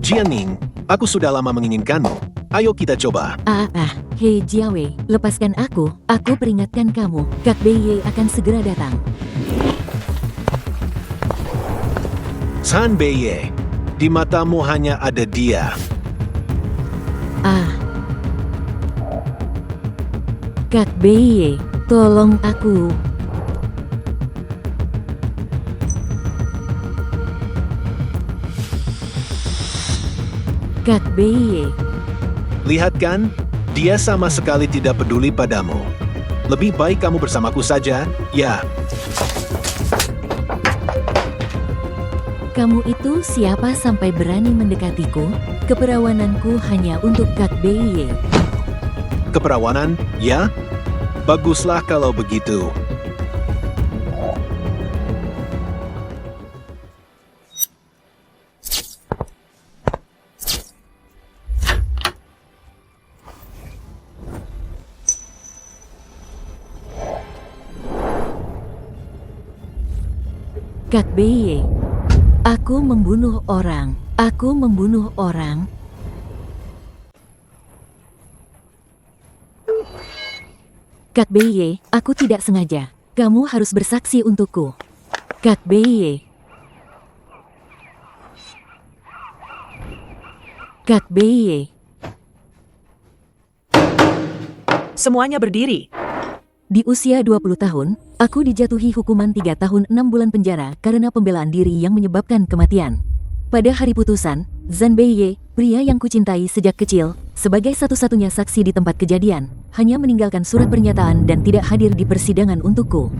Jianing, aku sudah lama menginginkanmu. Ayo kita coba. Hei Jiawei, lepaskan aku. Aku peringatkan kamu, Kak Beiye akan segera datang. San Beiye, di matamu hanya ada dia. Kak Beiye, tolong aku. Kak Beiye. Lihat kan, dia sama sekali tidak peduli padamu. Lebih baik kamu bersamaku saja, ya. Kamu itu siapa sampai berani mendekatiku? Keperawananku hanya untuk Kak Beiye. Keperawanan, ya? Baguslah kalau begitu. Kak Beiye, aku membunuh orang. Aku membunuh orang. Kak Beiye, aku tidak sengaja. Kamu harus bersaksi untukku. Kak Beiye. Kak Beiye. Semuanya berdiri. Di usia 20 tahun, aku dijatuhi hukuman 3 tahun 6 bulan penjara karena pembelaan diri yang menyebabkan kematian. Pada hari putusan, Zhan Beiye, pria yang kucintai sejak kecil, sebagai satu-satunya saksi di tempat kejadian, hanya meninggalkan surat pernyataan dan tidak hadir di persidangan untukku.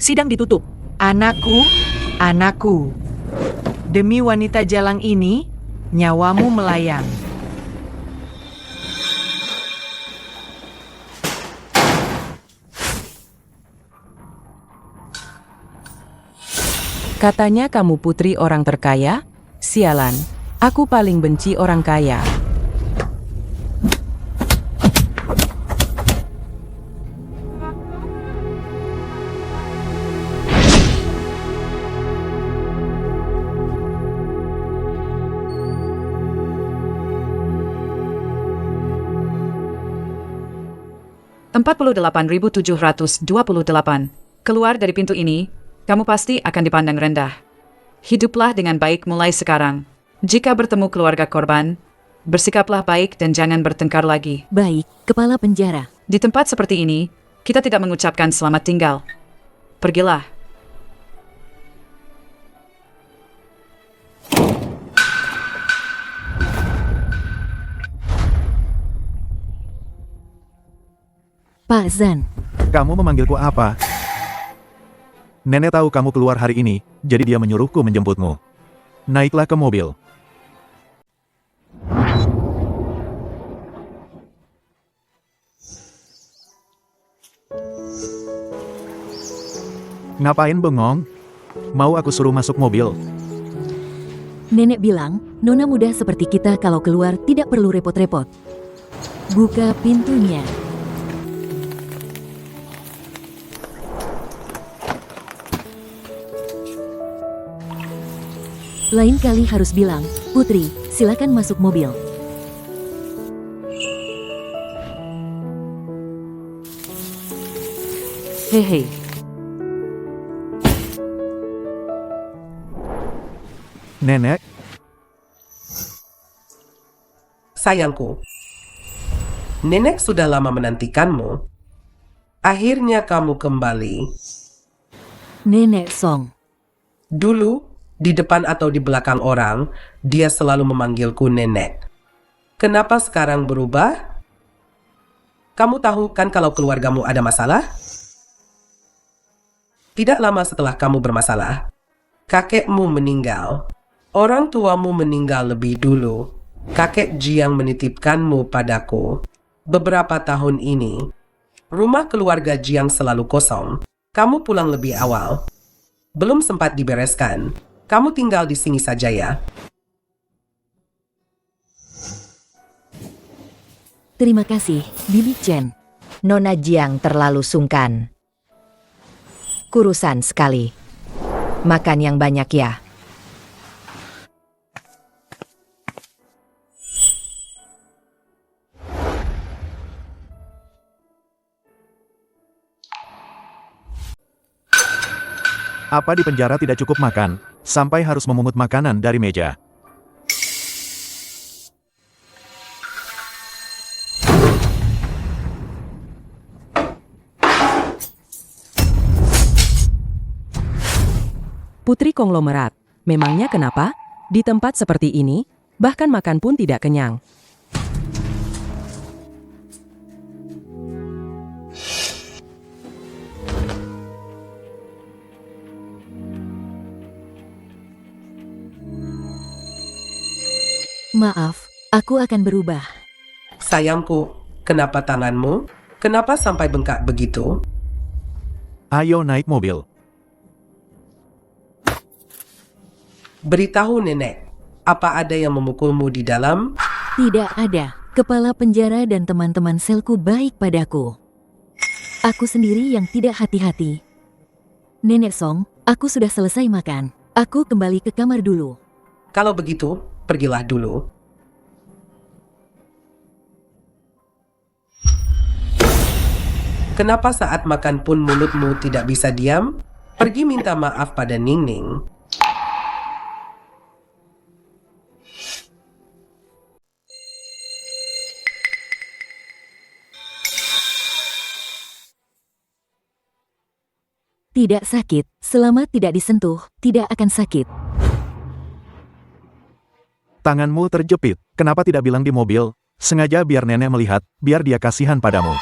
Sidang ditutup. Anakku, anakku. Demi wanita jalang ini, nyawamu melayang. Katanya kamu putri orang terkaya? Sialan, aku paling benci orang kaya. $48.728. Keluar dari pintu ini, kamu pasti akan dipandang rendah. Hiduplah dengan baik mulai sekarang. Jika bertemu keluarga korban, bersikaplah baik dan jangan bertengkar lagi. Baik, kepala penjara. Di tempat seperti ini, kita tidak mengucapkan selamat tinggal. Pergilah. Pak Zhan. Kamu memanggilku apa? Nenek tahu kamu keluar hari ini, jadi dia menyuruhku menjemputmu. Naiklah ke mobil. Ngapain bengong? Mau aku suruh masuk mobil? Nenek bilang, nona muda seperti kita kalau keluar tidak perlu repot-repot. Buka pintunya. Lain kali harus bilang, Putri, silakan masuk mobil. Hehe. Nenek, Sayangku, nenek sudah lama menantikanmu. Akhirnya kamu kembali. Nenek Song. Dulu, di depan atau di belakang orang, dia selalu memanggilku nenek. Kenapa sekarang berubah? Kamu tahu kan kalau keluargamu ada masalah? Tidak lama setelah kamu bermasalah, kakekmu meninggal. Orang tuamu meninggal lebih dulu. Kakek Jiang menitipkanmu padaku. Beberapa tahun ini, rumah keluarga Jiang selalu kosong. Kamu pulang lebih awal. Belum sempat dibereskan. Kamu tinggal di sini saja ya. Terima kasih, Bibi Chen. Nona Jiang terlalu sungkan. Kurusan sekali. Makan yang banyak ya. Apa di penjara tidak cukup makan, sampai harus memungut makanan dari meja? Putri konglomerat, memangnya kenapa? Di tempat seperti ini, bahkan makan pun tidak kenyang. Maaf, aku akan berubah. Sayangku, kenapa tanganmu? Kenapa sampai bengkak begitu? Ayo naik mobil. Beritahu nenek, apa ada yang memukulmu di dalam? Tidak ada. Kepala penjara dan teman-teman selku baik padaku. Aku sendiri yang tidak hati-hati. Nenek Song, aku sudah selesai makan. Aku kembali ke kamar dulu. Kalau begitu, pergilah dulu. Kenapa saat makan pun mulutmu tidak bisa diam? Pergi minta maaf pada Ning Ning. Tidak sakit, selama tidak disentuh, tidak akan sakit. Tanganmu terjepit, kenapa tidak bilang di mobil? Sengaja biar nenek melihat, biar dia kasihan padamu.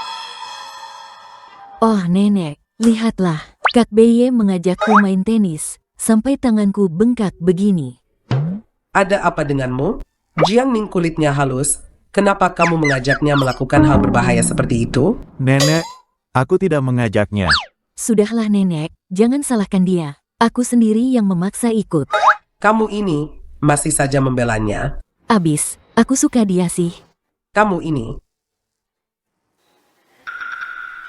Oh nenek, lihatlah, Kak Beye mengajakku main tenis, sampai tanganku bengkak begini. Ada apa denganmu? Jiang Ning kulitnya halus. Kenapa kamu mengajaknya melakukan hal berbahaya seperti itu? Nenek, aku tidak mengajaknya. Sudahlah nenek, jangan salahkan dia. Aku sendiri yang memaksa ikut. Kamu ini masih saja membelanya. Abis, aku suka dia sih. Kamu ini.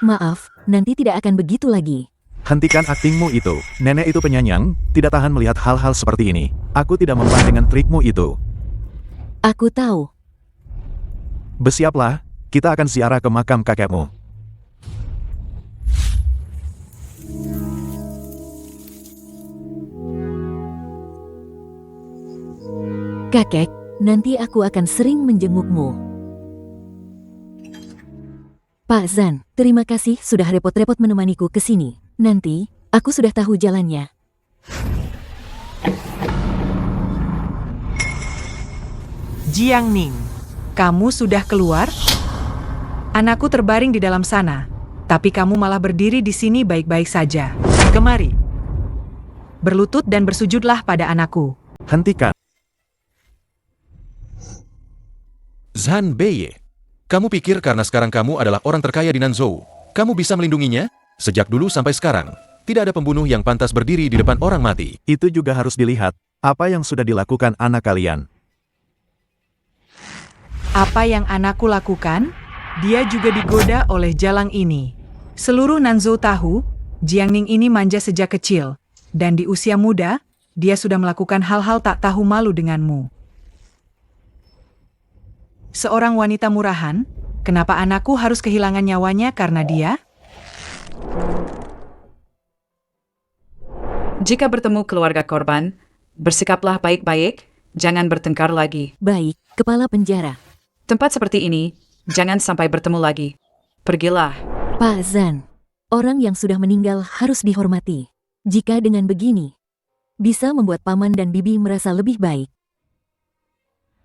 Maaf, nanti tidak akan begitu lagi. Hentikan aktingmu itu. Nenek itu penyanyang, tidak tahan melihat hal-hal seperti ini. Aku tidak mempan dengan trikmu itu. Aku tahu. Bersiaplah, kita akan ziarah ke makam kakekmu. Kakek, nanti aku akan sering menjengukmu. Pak Zan, terima kasih sudah repot-repot menemaniku ke sini. Nanti, aku sudah tahu jalannya. Jiang Ning, kamu sudah keluar? Anakku terbaring di dalam sana, tapi kamu malah berdiri di sini baik-baik saja. Kemari. Berlutut dan bersujudlah pada anakku. Hentikan. Zhan Beye, kamu pikir karena sekarang kamu adalah orang terkaya di Nanzhou, kamu bisa melindunginya? Sejak dulu sampai sekarang, tidak ada pembunuh yang pantas berdiri di depan orang mati. Itu juga harus dilihat, apa yang sudah dilakukan anak kalian. Apa yang anakku lakukan? Dia juga digoda oleh jalang ini. Seluruh Nanzhou tahu, Jiang Ning ini manja sejak kecil, dan di usia muda, dia sudah melakukan hal-hal tak tahu malu denganmu. Seorang wanita murahan, kenapa anakku harus kehilangan nyawanya karena dia? Jika bertemu keluarga korban, bersikaplah baik-baik, jangan bertengkar lagi. Baik, kepala penjara. Tempat seperti ini, jangan sampai bertemu lagi. Pergilah. Pak Zan, orang yang sudah meninggal harus dihormati. Jika dengan begini, bisa membuat paman dan bibi merasa lebih baik.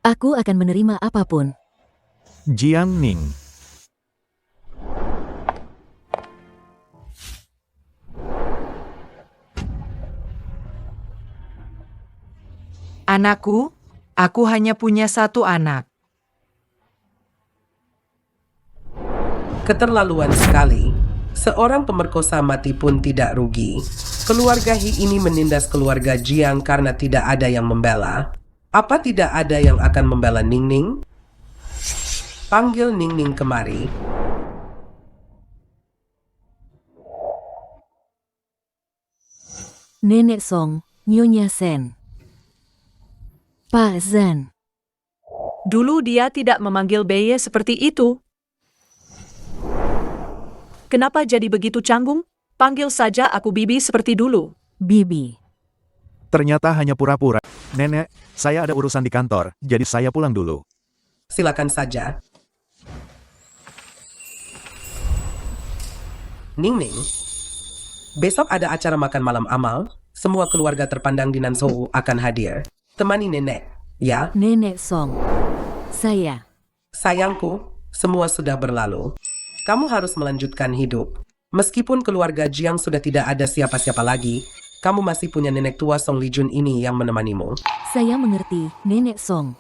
Aku akan menerima apapun. Jiang Ning. Anakku, aku hanya punya satu anak. Keterlaluan sekali. Seorang pemerkosa mati pun tidak rugi. Keluarga He ini menindas keluarga Jiang karena tidak ada yang membela. Apa tidak ada yang akan membela Ning Ning? Panggil Ning Ning kemari. Nenek Song, Nyonya Sen. Pak Zan. Dulu dia tidak memanggil Beye seperti itu. Kenapa jadi begitu canggung? Panggil saja aku bibi seperti dulu. Bibi. Ternyata hanya pura-pura. Nenek, saya ada urusan di kantor, jadi saya pulang dulu. Silakan saja. Ning Ning, besok ada acara makan malam amal. Semua keluarga terpandang di Nanzhou akan hadir. Temani nenek, ya? Nenek Song. Saya. Sayangku, semua sudah berlalu. Kamu harus melanjutkan hidup. Meskipun keluarga Jiang sudah tidak ada siapa-siapa lagi, kamu masih punya nenek tua Song Lijun ini yang menemanimu. Saya mengerti, Nenek Song.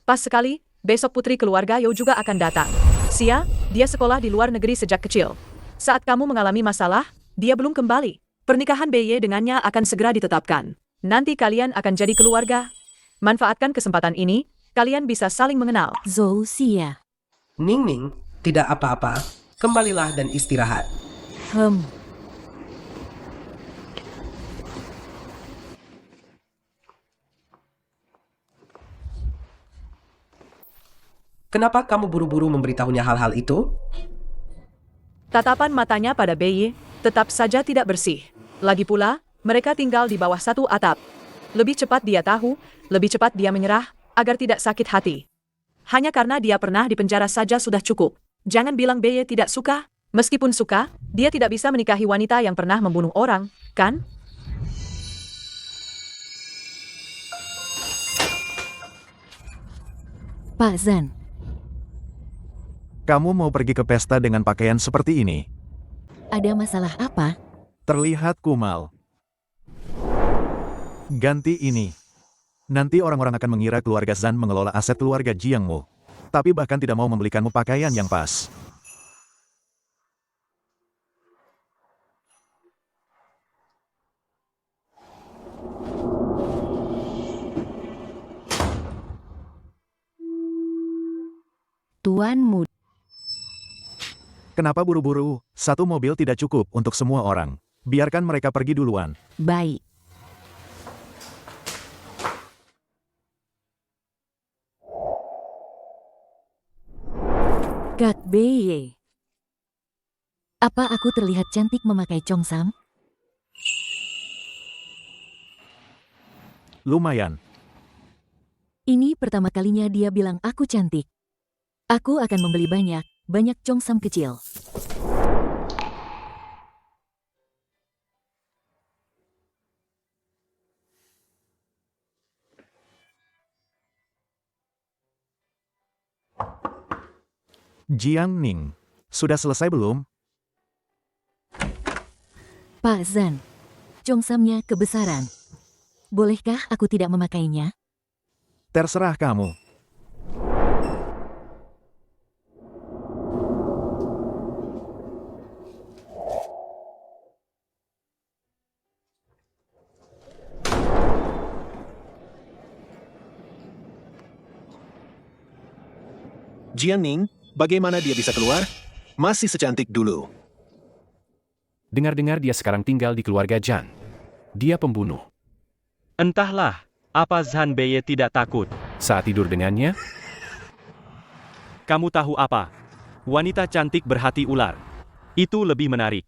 Pas sekali, besok putri keluarga Yo juga akan datang. Sia, dia sekolah di luar negeri sejak kecil. Saat kamu mengalami masalah, dia belum kembali. Pernikahan BY dengannya akan segera ditetapkan. Nanti kalian akan jadi keluarga. Manfaatkan kesempatan ini, kalian bisa saling mengenal. Zhou Xia. Ning Ning, tidak apa-apa. Kembalilah dan istirahat. Kenapa kamu buru-buru memberitahunya hal-hal itu? Tatapan matanya pada BY tetap saja tidak bersih. Lagi pula, mereka tinggal di bawah satu atap. Lebih cepat dia tahu, lebih cepat dia menyerah, agar tidak sakit hati. Hanya karena dia pernah dipenjara saja sudah cukup. Jangan bilang BY tidak suka. Meskipun suka, dia tidak bisa menikahi wanita yang pernah membunuh orang, kan? Pak Zan. Kamu mau pergi ke pesta dengan pakaian seperti ini? Ada masalah apa? Terlihat kumal. Ganti ini. Nanti orang-orang akan mengira keluarga Zan mengelola aset keluarga Jiangmu. Tapi bahkan tidak mau membelikanmu pakaian yang pas. Tuan muda. Kenapa buru-buru? Satu mobil tidak cukup untuk semua orang. Biarkan mereka pergi duluan. Baik. Kak BY. Apa aku terlihat cantik memakai congsam? Lumayan. Ini pertama kalinya dia bilang aku cantik. Aku akan membeli banyak congsam kecil. Jiang Ning, sudah selesai belum? Pak Zan, congsamnya kebesaran. Bolehkah aku tidak memakainya? Terserah kamu. Jiangning, bagaimana dia bisa keluar? Masih secantik dulu. Dengar-dengar dia sekarang tinggal di keluarga Zhan. Dia pembunuh. Entahlah, apa Zhan Beye tidak takut saat tidur dengannya? Kamu tahu apa? Wanita cantik berhati ular. Itu lebih menarik.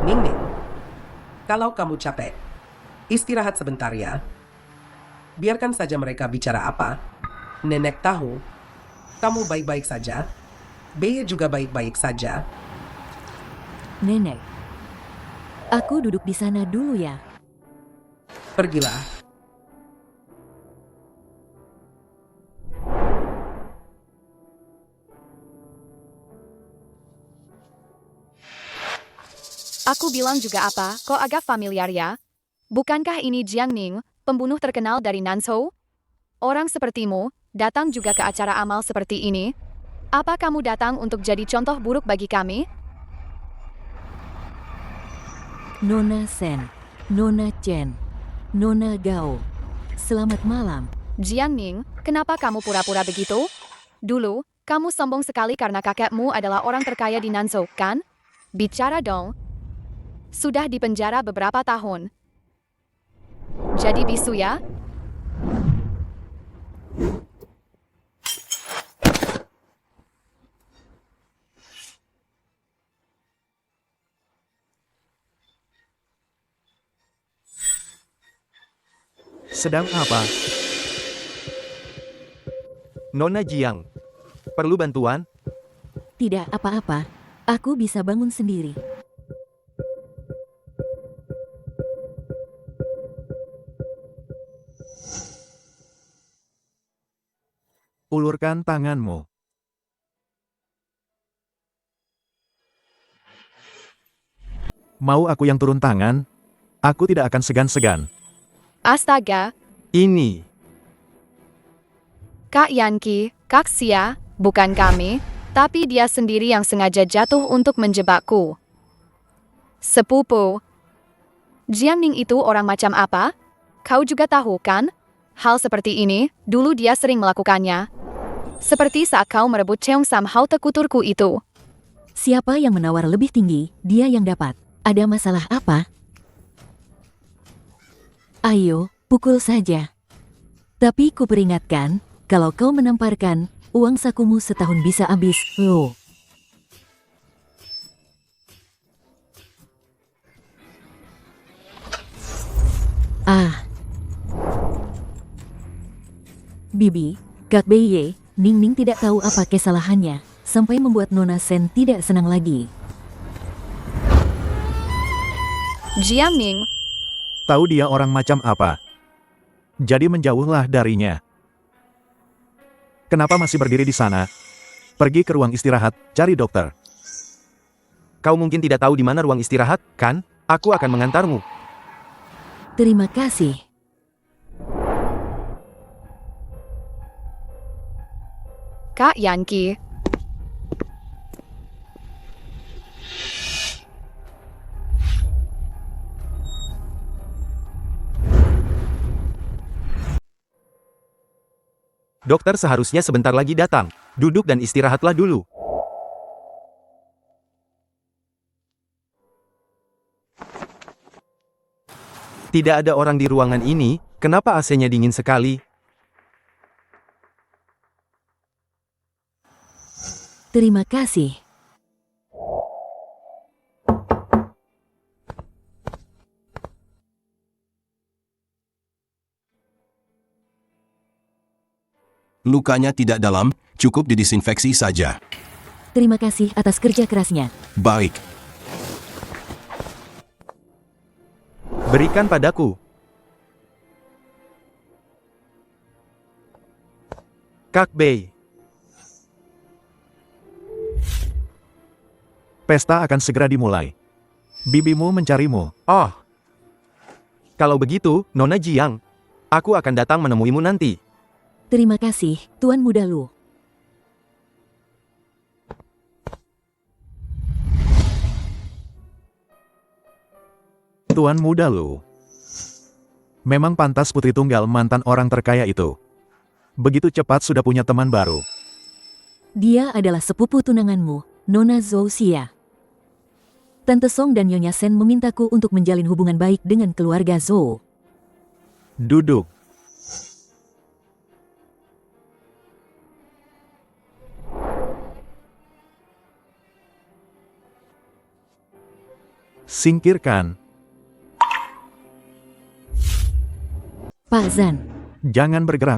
Ning Ning, kalau kamu capek, istirahat sebentar ya. Biarkan saja mereka bicara apa. Nenek tahu, kamu baik-baik saja. Beye juga baik-baik saja. Nenek, aku duduk di sana dulu ya. Pergilah. Aku bilang juga apa, kok agak familiar ya? Bukankah ini Jiang Ning, pembunuh terkenal dari Nanzhou? Orang sepertimu, datang juga ke acara amal seperti ini? Apa kamu datang untuk jadi contoh buruk bagi kami? Nona Sen, Nona Chen, Nona Gao. Selamat malam. Jiang Ning, kenapa kamu pura-pura begitu? Dulu, kamu sombong sekali karena kakekmu adalah orang terkaya di Nanzhou, kan? Bicara dong. Sudah dipenjara beberapa tahun. Jadi bisu ya? Sedang apa? Nona Jiang, perlu bantuan? Tidak apa-apa, aku bisa bangun sendiri. Ulurkan tanganmu. Mau aku yang turun tangan? Aku tidak akan segan-segan. Astaga, Ini. Kak Yanki, Kak Xia, bukan kami, tapi dia sendiri yang sengaja jatuh untuk menjebakku. Sepupu. Jiangning itu orang macam apa? Kau juga tahu kan? Hal seperti ini, dulu dia sering melakukannya. Seperti saat kau merebut Cheongsam halte kuturku itu. Siapa yang menawar lebih tinggi, dia yang dapat. Ada masalah apa? Ayo, pukul saja. Tapi kuperingatkan, kalau kau menamparkan, uang sakumu setahun bisa habis, loh. Ah. Bibi, Kak Beye, Ning tidak tahu apa kesalahannya, sampai membuat Nona Sen tidak senang lagi. Jiangning, Tahu dia orang macam apa? Jadi menjauhlah darinya. Kenapa masih berdiri di sana? Pergi ke ruang istirahat, cari dokter. Kau mungkin tidak tahu di mana ruang istirahat, kan? Aku akan mengantarmu. Terima kasih. Kak Yanki. Dokter seharusnya sebentar lagi datang. Duduk dan istirahatlah dulu. Tidak ada orang di ruangan ini, kenapa AC-nya dingin sekali? Terima kasih. Lukanya tidak dalam, cukup didisinfeksi saja. Terima kasih atas kerja kerasnya. Baik. Berikan padaku. Kak Bei. Pesta akan segera dimulai. Bibimu mencarimu. Oh. Kalau begitu, Nona Jiang, aku akan datang menemuimu nanti. Terima kasih, Tuan Muda Lu. Tuan Muda Lu. Memang pantas putri tunggal mantan orang terkaya itu. Begitu cepat sudah punya teman baru. Dia adalah sepupu tunanganmu, Nona Zhou Xia. Tante Song dan Nyonya Sen memintaku untuk menjalin hubungan baik dengan keluarga Zhou. Duduk. Singkirkan. Pak Zan. Jangan bergerak.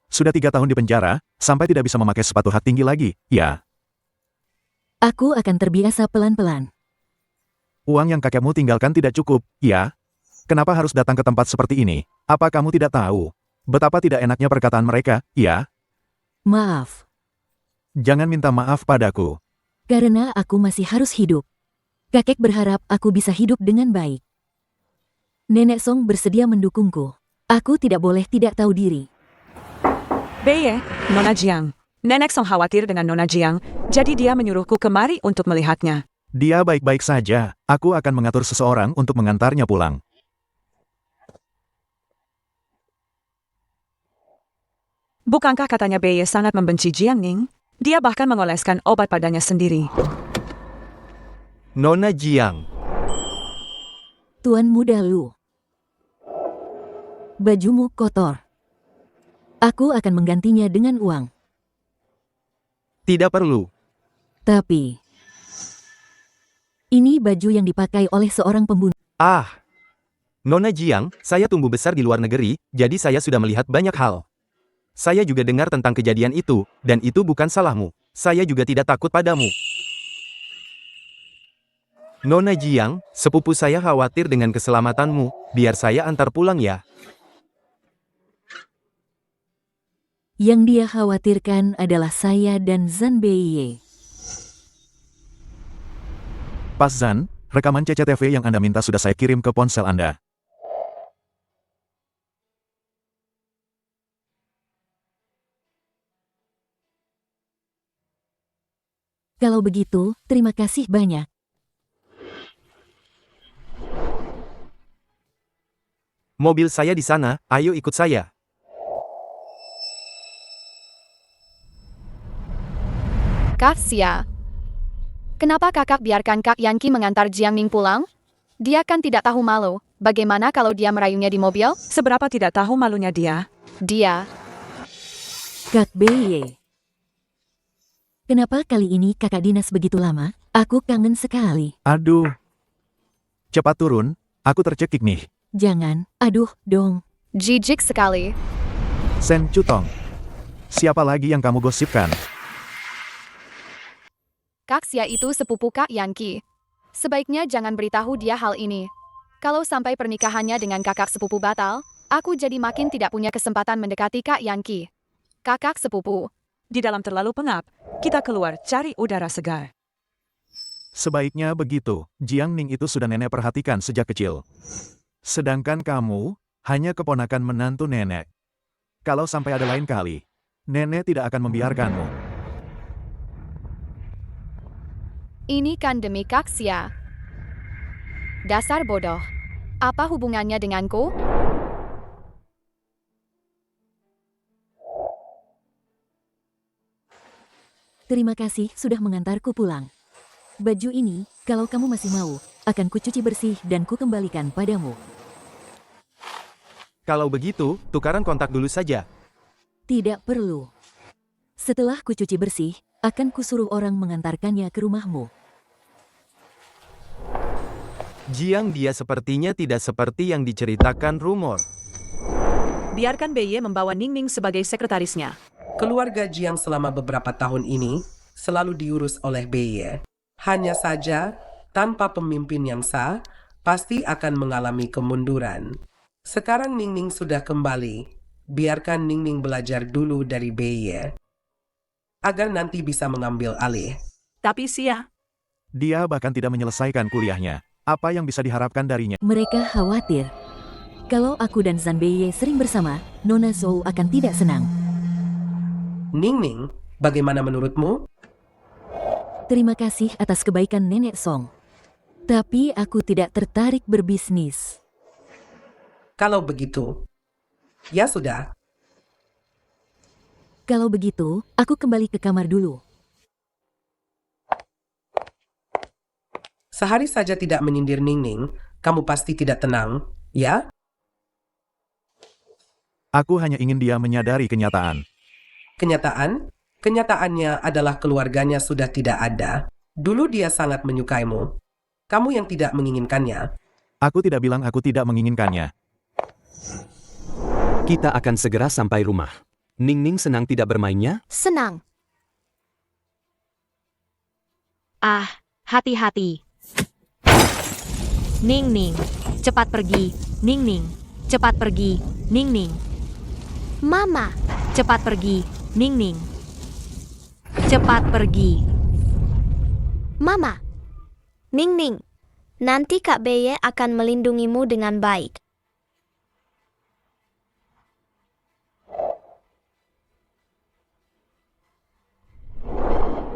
Sudah 3 tahun di penjara, sampai tidak bisa memakai sepatu hak tinggi lagi, ya? Aku akan terbiasa pelan-pelan. Uang yang kakekmu tinggalkan tidak cukup, ya? Kenapa harus datang ke tempat seperti ini? Apa kamu tidak tahu betapa tidak enaknya perkataan mereka, ya? Maaf. Jangan minta maaf padaku. Karena aku masih harus hidup. Kakek berharap aku bisa hidup dengan baik. Nenek Song bersedia mendukungku. Aku tidak boleh tidak tahu diri. Beye, Nona Jiang. Nenek Song khawatir dengan Nona Jiang, jadi dia menyuruhku kemari untuk melihatnya. Dia baik-baik saja. Aku akan mengatur seseorang untuk mengantarnya pulang. Bukankah katanya Beye sangat membenci Jiangning? Dia bahkan mengoleskan obat padanya sendiri. Nona Jiang. Tuan Muda Lu. Bajumu kotor. Aku akan menggantinya dengan uang. Tidak perlu. Tapi, ini baju yang dipakai oleh seorang pembunuh. Ah. Nona Jiang, saya tumbuh besar di luar negeri, jadi saya sudah melihat banyak hal. Saya juga dengar tentang kejadian itu, dan itu bukan salahmu. Saya juga tidak takut padamu. Nona Jiang, sepupu saya khawatir dengan keselamatanmu, biar saya antar pulang ya. Yang dia khawatirkan adalah saya dan Zhan Beiye. Pas Zhan, rekaman CCTV yang Anda minta sudah saya kirim ke ponsel Anda. Kalau begitu, terima kasih banyak. Mobil saya di sana, ayo ikut saya. Kak Xia. Kenapa kakak biarkan Kak Yanqi mengantar Jiang Ning pulang? Dia kan tidak tahu malu. Bagaimana kalau dia merayunya di mobil? Seberapa tidak tahu malunya dia? Dia. Kak Beiye. Kenapa kali ini kakak dinas begitu lama? Aku kangen sekali. Aduh. Cepat turun, aku tercekik nih. Jangan, aduh dong. Jijik sekali. Sen Cutong. Siapa lagi yang kamu gosipkan? Kak Xia itu sepupu Kak Yanqi. Sebaiknya jangan beritahu dia hal ini. Kalau sampai pernikahannya dengan kakak sepupu batal, aku jadi makin tidak punya kesempatan mendekati Kak Yanqi. Kakak sepupu. Di dalam terlalu pengap, kita keluar cari udara segar. Sebaiknya begitu, Jiang Ning itu sudah nenek perhatikan sejak kecil. Sedangkan kamu, hanya keponakan menantu nenek. Kalau sampai ada lain kali, nenek tidak akan membiarkanmu. Ini kan demi Kak Xia. Dasar bodoh. Apa hubungannya denganku? Terima kasih sudah mengantarku pulang. Baju ini, kalau kamu masih mau, akan kucuci bersih dan kukembalikan padamu. Kalau begitu, tukaran kontak dulu saja. Tidak perlu. Setelah kucuci bersih, akan kusuruh orang mengantarkannya ke rumahmu. Jiang dia sepertinya tidak seperti yang diceritakan rumor. Biarkan Beiye membawa Ning Ning sebagai sekretarisnya. Keluarga Jiang selama beberapa tahun ini selalu diurus oleh Beiye. Hanya saja, tanpa pemimpin yang sah, pasti akan mengalami kemunduran. Sekarang Ning Ning sudah kembali. Biarkan Ning Ning belajar dulu dari Beiye, agar nanti bisa mengambil alih. Tapi Xia. Dia bahkan tidak menyelesaikan kuliahnya. Apa yang bisa diharapkan darinya? Mereka khawatir. Kalau aku dan Zhan Beiye sering bersama, Nona Zhou akan tidak senang. Ning Ning, bagaimana menurutmu? Terima kasih atas kebaikan Nenek Song. Tapi aku tidak tertarik berbisnis. Kalau begitu, ya sudah. Kalau begitu, aku kembali ke kamar dulu. Sehari saja tidak menyindir Ning Ning, kamu pasti tidak tenang, ya? Aku hanya ingin dia menyadari kenyataan. Kenyataan? Kenyataannya adalah keluarganya sudah tidak ada. Dulu dia sangat menyukaimu. Kamu yang tidak menginginkannya. Aku tidak bilang aku tidak menginginkannya. Kita akan segera sampai rumah. Ning Ning senang tidak bermainnya? Senang. Ah, hati-hati. Ning Ning, cepat pergi. Ning Ning, cepat pergi. Ning Ning. Mama, cepat pergi. Ning Ning. Cepat pergi. Mama. Ning Ning, nanti Kak Beiye akan melindungimu dengan baik.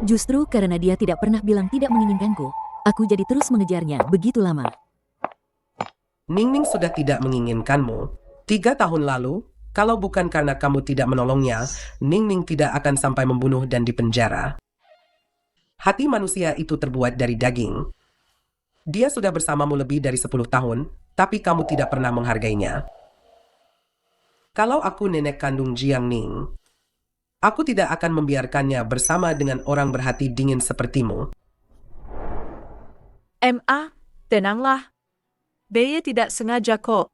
Justru karena dia tidak pernah bilang tidak menginginkanku, aku jadi terus mengejarnya begitu lama. Ning Ning sudah tidak menginginkanmu. 3 tahun lalu, kalau bukan karena kamu tidak menolongnya, Ning Ning tidak akan sampai membunuh dan dipenjara. Hati manusia itu terbuat dari daging. Dia sudah bersamamu lebih dari 10 tahun, tapi kamu tidak pernah menghargainya. Kalau aku nenek kandung Jiang Ning, aku tidak akan membiarkannya bersama dengan orang berhati dingin sepertimu. Ma, tenanglah. Beye tidak sengaja kok.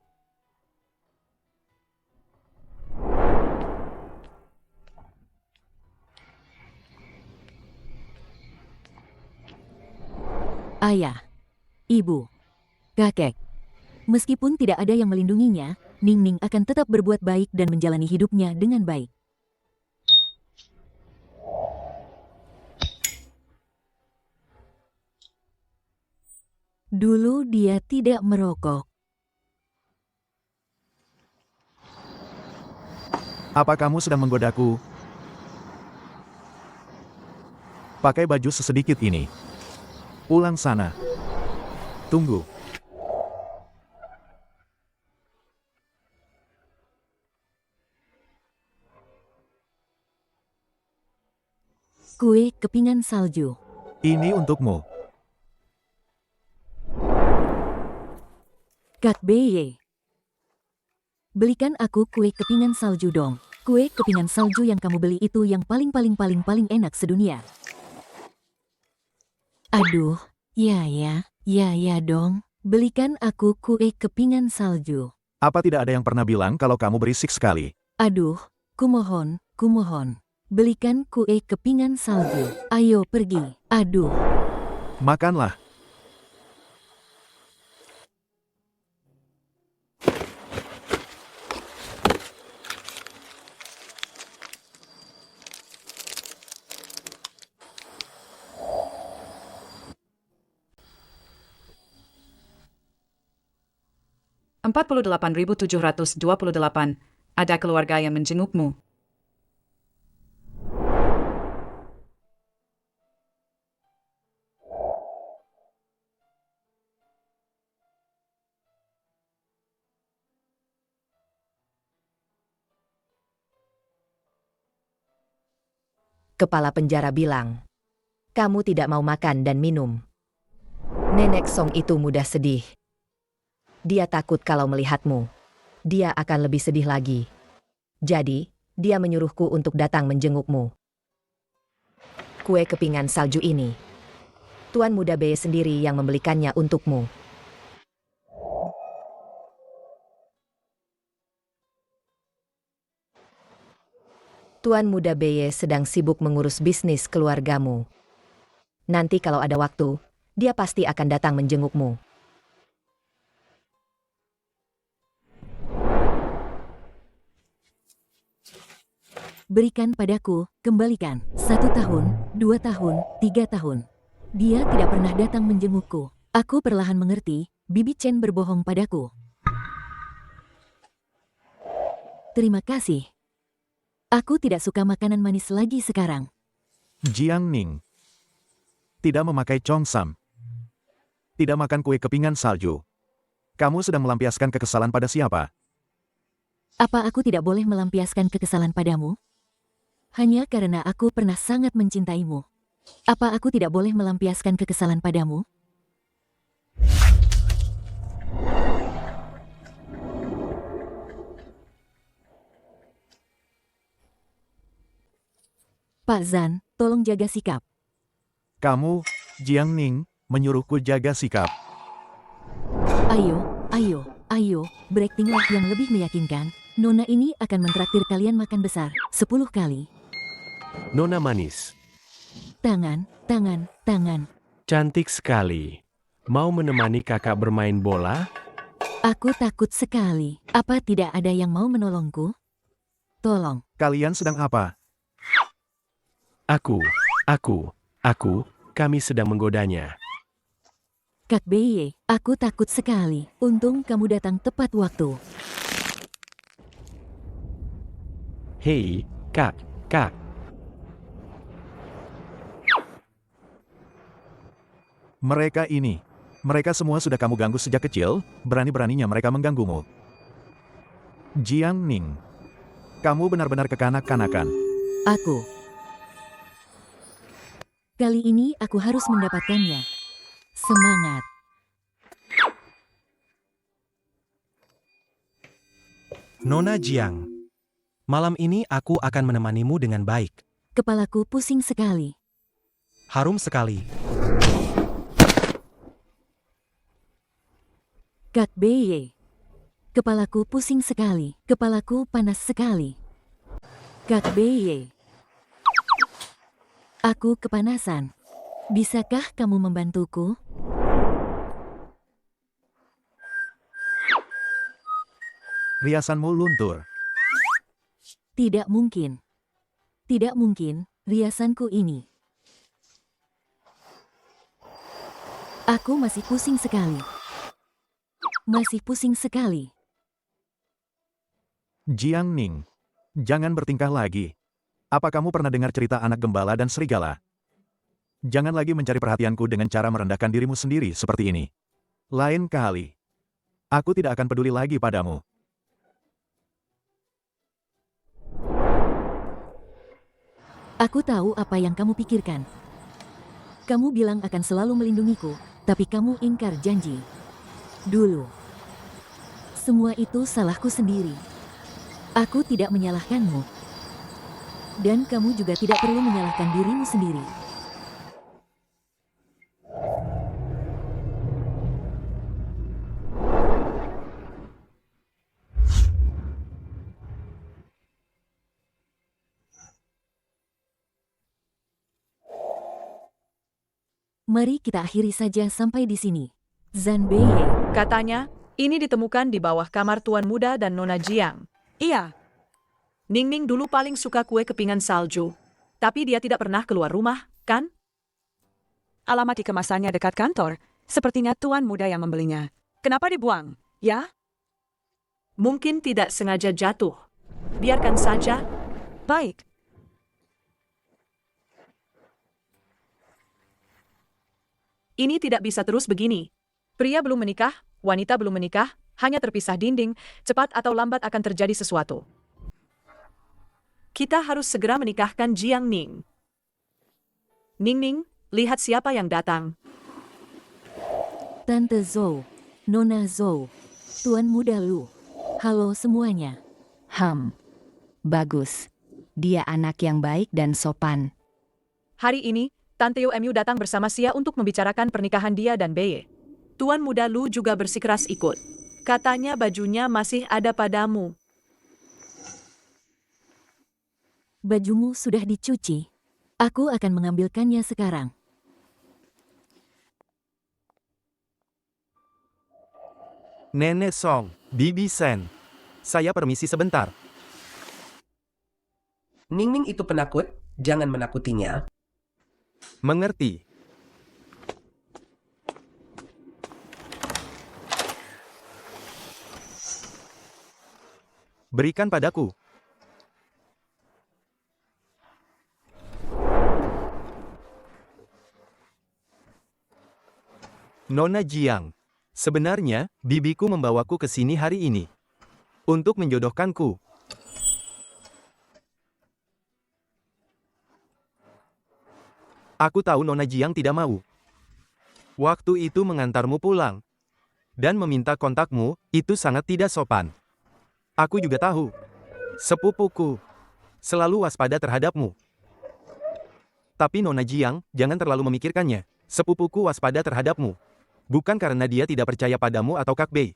Ayah, ibu, kakek. Meskipun tidak ada yang melindunginya, Ning Ning akan tetap berbuat baik dan menjalani hidupnya dengan baik. Dulu dia tidak merokok. Apa kamu sedang menggodaku? Pakai baju sesedikit ini. Pulang sana. Tunggu. Kue kepingan salju. Ini untukmu. Kak Beye. Belikan aku kue kepingan salju dong. Kue kepingan salju yang kamu beli itu yang paling enak sedunia. Aduh, ya dong. Belikan aku kue kepingan salju. Apa tidak ada yang pernah bilang kalau kamu berisik sekali? Aduh, kumohon. Belikan kue kepingan salju. Ayo pergi. Aduh. Makanlah. $48.728. Ada keluarga yang menjengukmu. Kepala penjara bilang, kamu tidak mau makan dan minum. Nenek Song itu mudah sedih. Dia takut kalau melihatmu. Dia akan lebih sedih lagi. Jadi, dia menyuruhku untuk datang menjengukmu. Kue kepingan salju ini. Tuan Muda Beye sendiri yang membelikannya untukmu. Tuan Muda Beye sedang sibuk mengurus bisnis keluargamu. Nanti kalau ada waktu, dia pasti akan datang menjengukmu. Berikan padaku, kembalikan. 1 tahun, 2 tahun, 3 tahun. Dia tidak pernah datang menjengukku. Aku perlahan mengerti, Bibi Chen berbohong padaku. Terima kasih. Aku tidak suka makanan manis lagi sekarang. Jiang Ning. Tidak memakai congsam. Tidak makan kue kepingan salju. Kamu sedang melampiaskan kekesalan pada siapa? Apa aku tidak boleh melampiaskan kekesalan padamu? Hanya karena aku pernah sangat mencintaimu. Apa aku tidak boleh melampiaskan kekesalan padamu? Pak Zan, tolong jaga sikap. Kamu, Jiang Ning, menyuruhku jaga sikap. Ayo, beraktinglah yang lebih meyakinkan. Nona ini akan mentraktir kalian makan besar, 10 kali. Nona manis. Tangan. Cantik sekali. Mau menemani kakak bermain bola? Aku takut sekali. Apa tidak ada yang mau menolongku? Tolong. Kalian sedang apa? Kami sedang menggodanya. Kak Beye, aku takut sekali. Untung kamu datang tepat waktu. Hei, Kak. Mereka semua sudah kamu ganggu sejak kecil, berani-beraninya mereka mengganggumu. Jiang Ning, kamu benar-benar kekanak-kanakan. Kali ini aku harus mendapatkannya. Semangat. Nona Jiang, Malam ini aku akan menemanimu dengan baik. Kepalaku pusing sekali. Harum sekali. Kak Beye. Kepalaku pusing sekali. Kepalaku panas sekali. Kak Beye. Aku kepanasan. Bisakah kamu membantuku? Riasanmu luntur. Tidak mungkin. Tidak mungkin, riasanku ini. Aku masih pusing sekali. Masih pusing sekali. Jiang Ning, jangan bertingkah lagi. Apa kamu pernah dengar cerita anak gembala dan serigala? Jangan lagi mencari perhatianku dengan cara merendahkan dirimu sendiri seperti ini. Lain kali, aku tidak akan peduli lagi padamu. Aku tahu apa yang kamu pikirkan. Kamu bilang akan selalu melindungiku, tapi kamu ingkar janji. Dulu. Semua itu salahku sendiri. Aku tidak menyalahkanmu. Dan kamu juga tidak perlu menyalahkan dirimu sendiri. Mari kita akhiri saja sampai di sini. Zhan Beye. Katanya, ini ditemukan di bawah kamar Tuan Muda dan Nona Jiang. Iya. Ningning dulu paling suka kue kepingan salju. Tapi dia tidak pernah keluar rumah, kan? Alamat di kemasannya dekat kantor. Sepertinya Tuan Muda yang membelinya. Kenapa dibuang? Ya? Mungkin tidak sengaja jatuh. Biarkan saja. Baik. Ini tidak bisa terus begini. Pria belum menikah, wanita belum menikah, hanya terpisah dinding, cepat atau lambat akan terjadi sesuatu. Kita harus segera menikahkan Jiang Ning. Ning, lihat siapa yang datang. Tante Zhou, Nona Zhou, Tuan Muda Lu. Halo semuanya. Bagus. Dia anak yang baik dan sopan. Hari ini, Tante Yu datang bersama Xia untuk membicarakan pernikahan dia dan Beye. Tuan Muda Lu juga bersikeras ikut. Katanya bajunya masih ada padamu. Bajumu sudah dicuci. Aku akan mengambilkannya sekarang. Nenek Song, Bibi Sen. Saya permisi sebentar. Ningning itu penakut, jangan menakutinya. Mengerti. Berikan padaku. Nona Jiang, sebenarnya bibiku membawaku ke sini hari ini untuk menjodohkanku. Aku tahu Nona Jiang tidak mau. Waktu itu mengantarmu pulang dan meminta kontakmu, itu sangat tidak sopan. Aku juga tahu, sepupuku selalu waspada terhadapmu. Tapi Nona Jiang, jangan terlalu memikirkannya. Sepupuku waspada terhadapmu. Bukan karena dia tidak percaya padamu atau Kak Bei.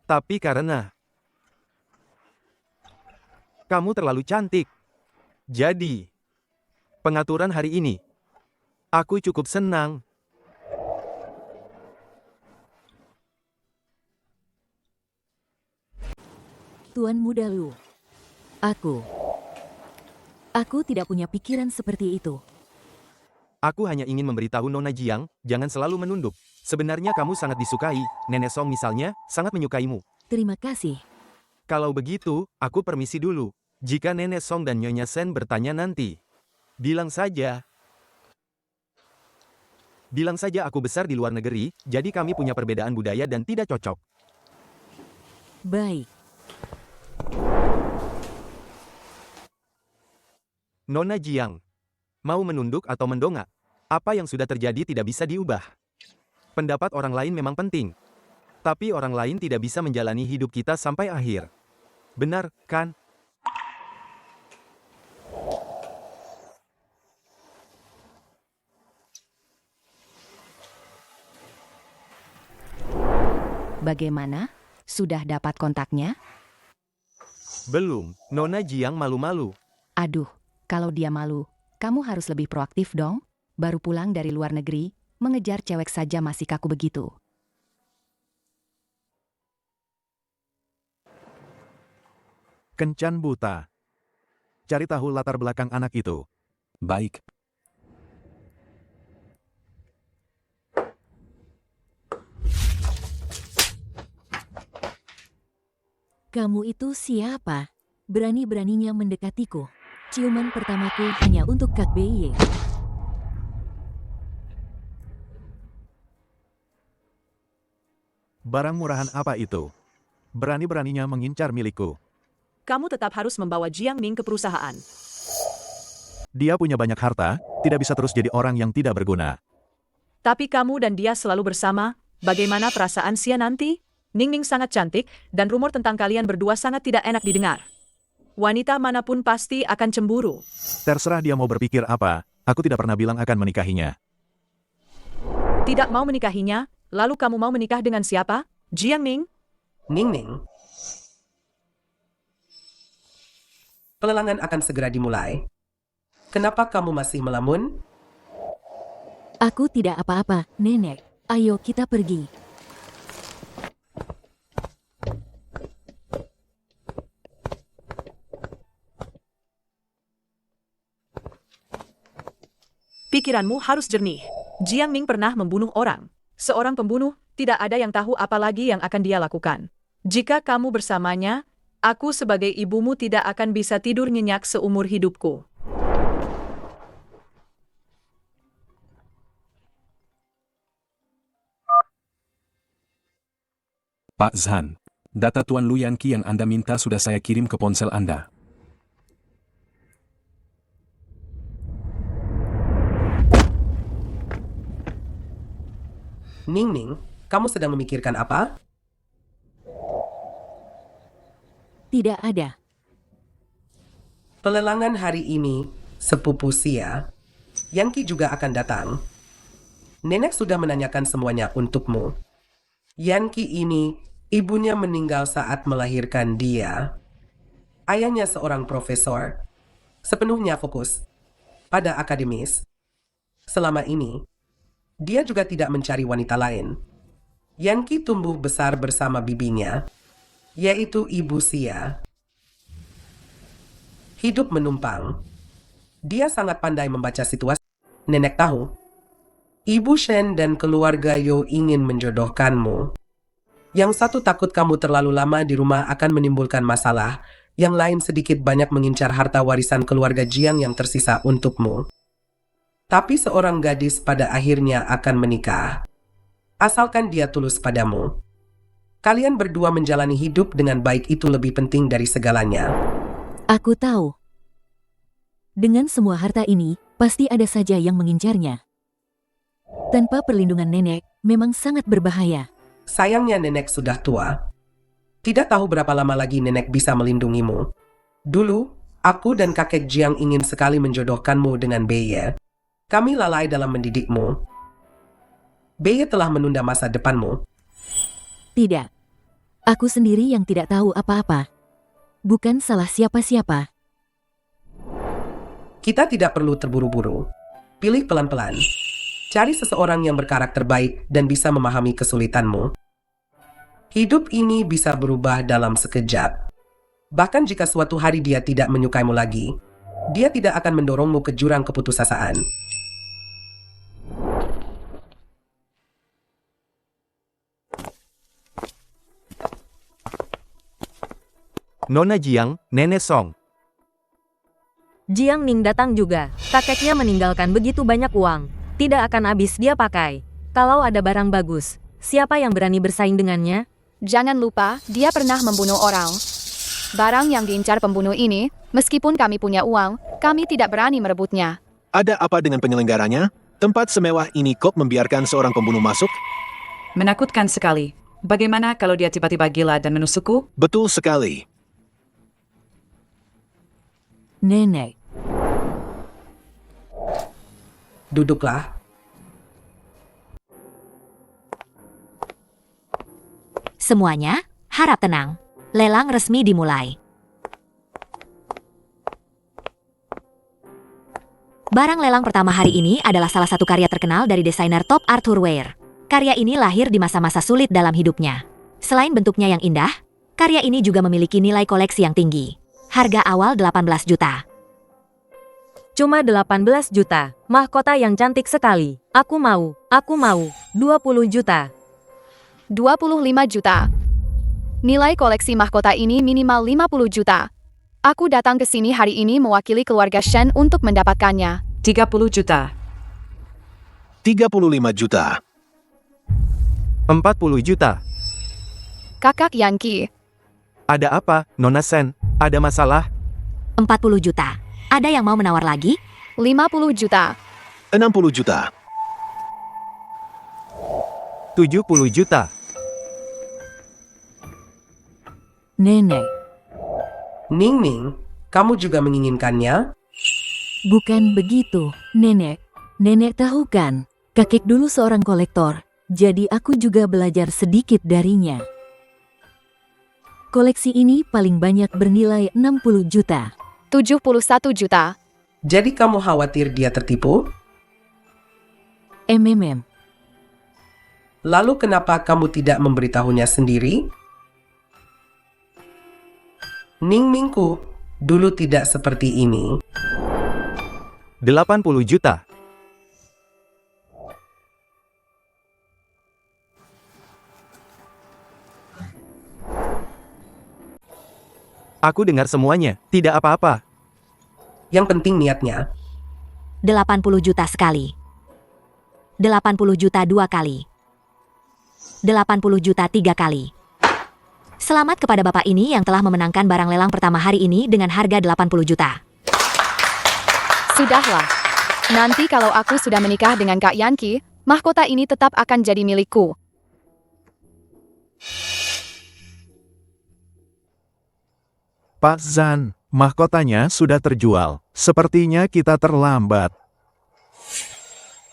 Tapi karena kamu terlalu cantik. Jadi, pengaturan hari ini, aku cukup senang. Tuan Muda Lu. Aku tidak punya pikiran seperti itu. Aku hanya ingin memberitahu Nona Jiang, jangan selalu menunduk. Sebenarnya kamu sangat disukai, Nenek Song misalnya, sangat menyukaimu. Terima kasih. Kalau begitu, aku permisi dulu. Jika Nenek Song dan Nyonya Sen bertanya nanti, bilang saja aku besar di luar negeri, jadi kami punya perbedaan budaya dan tidak cocok. Baik. Nona Jiang, mau menunduk atau mendongak? Apa yang sudah terjadi tidak bisa diubah. Pendapat orang lain memang penting. Tapi orang lain tidak bisa menjalani hidup kita sampai akhir. Benar, kan? Bagaimana? Sudah dapat kontaknya? Belum, Nona Jiang malu-malu. Aduh, kalau dia malu, kamu harus lebih proaktif dong. Baru pulang dari luar negeri, mengejar cewek saja masih kaku begitu. Kencan buta. Cari tahu latar belakang anak itu. Baik. Kamu itu siapa? Berani-beraninya mendekatiku. Ciuman pertamaku hanya untuk Kak BY. Barang murahan apa itu? Berani-beraninya mengincar milikku. Kamu tetap harus membawa Jiang Ning ke perusahaan. Dia punya banyak harta, tidak bisa terus jadi orang yang tidak berguna. Tapi kamu dan dia selalu bersama. Bagaimana perasaan Sia nanti? Ning Ning sangat cantik, dan rumor tentang kalian berdua sangat tidak enak didengar. Wanita manapun pasti akan cemburu. Terserah dia mau berpikir apa, aku tidak pernah bilang akan menikahinya. Tidak mau menikahinya? Lalu kamu mau menikah dengan siapa? Jiang Ning? Ning Ning. Pelelangan akan segera dimulai. Kenapa kamu masih melamun? Aku tidak apa-apa, Nenek. Ayo kita pergi. Pikiranmu harus jernih. Jiang Ning pernah membunuh orang. Seorang pembunuh, tidak ada yang tahu apa lagi yang akan dia lakukan. Jika kamu bersamanya, aku sebagai ibumu tidak akan bisa tidur nyenyak seumur hidupku. Pak Zhan, data Tuan Lu Yanqi yang Anda minta sudah saya kirim ke ponsel Anda. Ning Ning, kamu sedang memikirkan apa? Tidak ada. Pelelangan hari ini, sepupu Sia, Yanqi juga akan datang. Nenek sudah menanyakan semuanya untukmu. Yanqi ini, ibunya meninggal saat melahirkan dia. Ayahnya seorang profesor, sepenuhnya fokus pada akademis. Selama ini, dia juga tidak mencari wanita lain. Yanqi tumbuh besar bersama bibinya, yaitu Ibu Sia. Hidup menumpang. Dia sangat pandai membaca situasi. Nenek tahu, Ibu Shen dan keluarga Yo ingin menjodohkanmu. Yang satu takut kamu terlalu lama di rumah akan menimbulkan masalah. Yang lain sedikit banyak mengincar harta warisan keluarga Jiang yang tersisa untukmu. Tapi seorang gadis pada akhirnya akan menikah. Asalkan dia tulus padamu. Kalian berdua menjalani hidup dengan baik itu lebih penting dari segalanya. Aku tahu. Dengan semua harta ini, pasti ada saja yang mengincarnya. Tanpa perlindungan nenek, memang sangat berbahaya. Sayangnya nenek sudah tua. Tidak tahu berapa lama lagi nenek bisa melindungimu. Dulu, aku dan kakek Jiang ingin sekali menjodohkanmu dengan Beye. Kami lalai dalam mendidikmu. Beye telah menunda masa depanmu. Tidak. Aku sendiri yang tidak tahu apa-apa. Bukan salah siapa-siapa. Kita tidak perlu terburu-buru. Pilih pelan-pelan. Cari seseorang yang berkarakter baik dan bisa memahami kesulitanmu. Hidup ini bisa berubah dalam sekejap. Bahkan jika suatu hari dia tidak menyukaimu lagi, dia tidak akan mendorongmu ke jurang keputusasaan. Nona Jiang, Nenek Song. Jiang Ning datang juga. Kakeknya meninggalkan begitu banyak uang. Tidak akan habis dia pakai. Kalau ada barang bagus, siapa yang berani bersaing dengannya? Jangan lupa, dia pernah membunuh orang. Barang yang diincar pembunuh ini, meskipun kami punya uang, kami tidak berani merebutnya. Ada apa dengan penyelenggaranya? Tempat semewah ini kok membiarkan seorang pembunuh masuk? Menakutkan sekali. Bagaimana kalau dia tiba-tiba gila dan menusukku? Betul sekali. Nenek. Duduklah. Semuanya, harap tenang. Lelang resmi dimulai. Barang lelang pertama hari ini adalah salah satu karya terkenal dari desainer top Arthur Weir. Karya ini lahir di masa-masa sulit dalam hidupnya. Selain bentuknya yang indah, karya ini juga memiliki nilai koleksi yang tinggi. Harga awal 18 juta. Cuma 18 juta. Mahkota yang cantik sekali. Aku mau. 20 juta. 25 juta. Nilai koleksi mahkota ini minimal 50 juta. Aku datang ke sini hari ini mewakili keluarga Shen untuk mendapatkannya. 30 juta. 35 juta. 40 juta. Kakak Yanki. Ada apa, Nona Sen? Ada masalah? 40 juta. Ada yang mau menawar lagi? 50 juta. 60 juta. 70 juta. Nenek, Ning Ning, kamu juga menginginkannya? bukan begitu, Nenek. Nenek tahu kan, kakek dulu seorang kolektor, jadi aku juga belajar sedikit darinya. Koleksi ini paling banyak bernilai 60 juta. 71 juta. Jadi kamu khawatir dia tertipu? Lalu kenapa kamu tidak memberitahunya sendiri? Ning Ningku, dulu tidak seperti ini. 80 juta. Aku dengar semuanya, tidak apa-apa. Yang penting niatnya. 80 juta sekali. 80 juta 2 kali. 80 juta 3 kali. Selamat kepada Bapak ini yang telah memenangkan barang lelang pertama hari ini dengan harga 80 juta. Sudahlah. Nanti kalau aku sudah menikah dengan Kak Yanki, mahkota ini tetap akan jadi milikku. Pak Zan, mahkotanya sudah terjual. Sepertinya kita terlambat.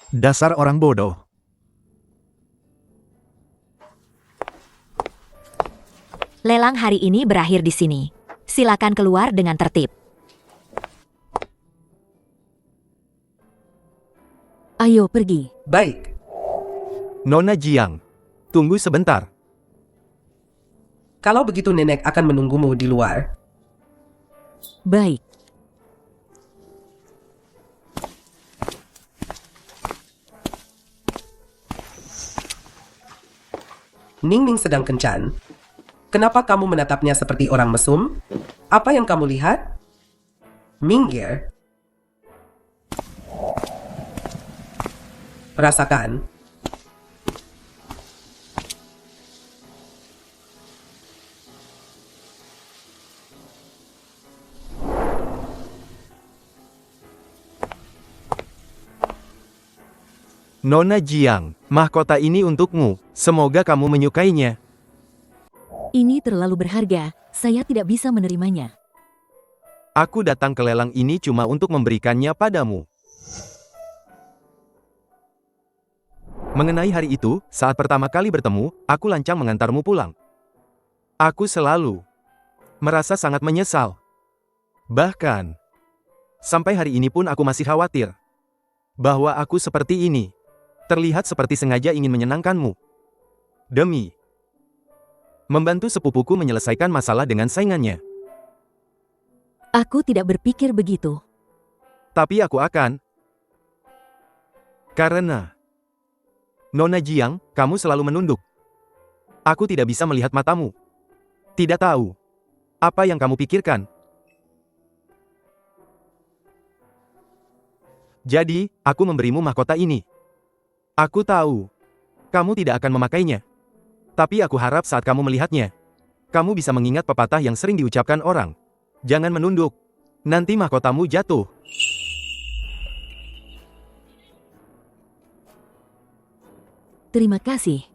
Dasar orang bodoh. Lelang hari ini berakhir di sini. Silakan keluar dengan tertib. Ayo pergi. Baik. Nona Jiang, tunggu sebentar. Kalau begitu nenek akan menunggumu di luar. Baik. Ning Ning sedang kencan. Kenapa kamu menatapnya seperti orang mesum? Apa yang kamu lihat? Minggir. Rasakan. Nona Jiang, mahkota ini untukmu. Semoga kamu menyukainya. Ini terlalu berharga, saya tidak bisa menerimanya. Aku datang ke lelang ini cuma untuk memberikannya padamu. Mengenai hari itu, saat pertama kali bertemu, aku lancang mengantarmu pulang. Aku selalu merasa sangat menyesal. Bahkan, sampai hari ini pun aku masih khawatir bahwa aku seperti ini. Terlihat seperti sengaja ingin menyenangkanmu. Demi membantu sepupuku menyelesaikan masalah dengan saingannya. Aku tidak berpikir begitu. Tapi aku akan. Karena Nona Jiang, kamu selalu menunduk. Aku tidak bisa melihat matamu. Tidak tahu apa yang kamu pikirkan. Jadi, aku memberimu mahkota ini. Aku tahu kamu tidak akan memakainya. Tapi aku harap saat kamu melihatnya, kamu bisa mengingat pepatah yang sering diucapkan orang. Jangan menunduk. Nanti mahkotamu jatuh. Terima kasih.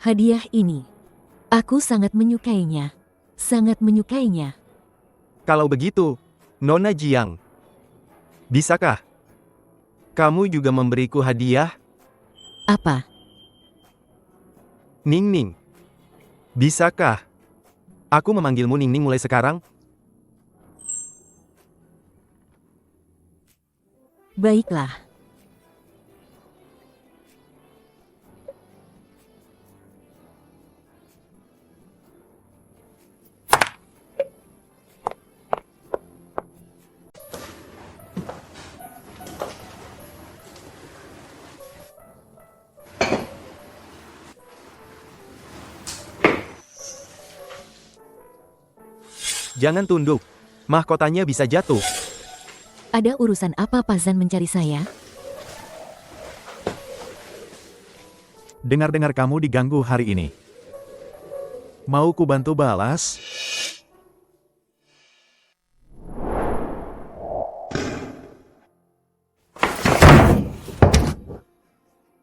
Hadiah ini, aku sangat menyukainya. Sangat menyukainya. Kalau begitu, Nona Jiang, bisakah kamu juga memberiku hadiah? Apa? Ning Ning, Bisakah aku memanggilmu Ningning mulai sekarang? Baiklah. Jangan tunduk. Mahkotanya bisa jatuh. Ada urusan apa Pak Zan mencari saya? Dengar-dengar kamu diganggu hari ini. Mau ku bantu balas?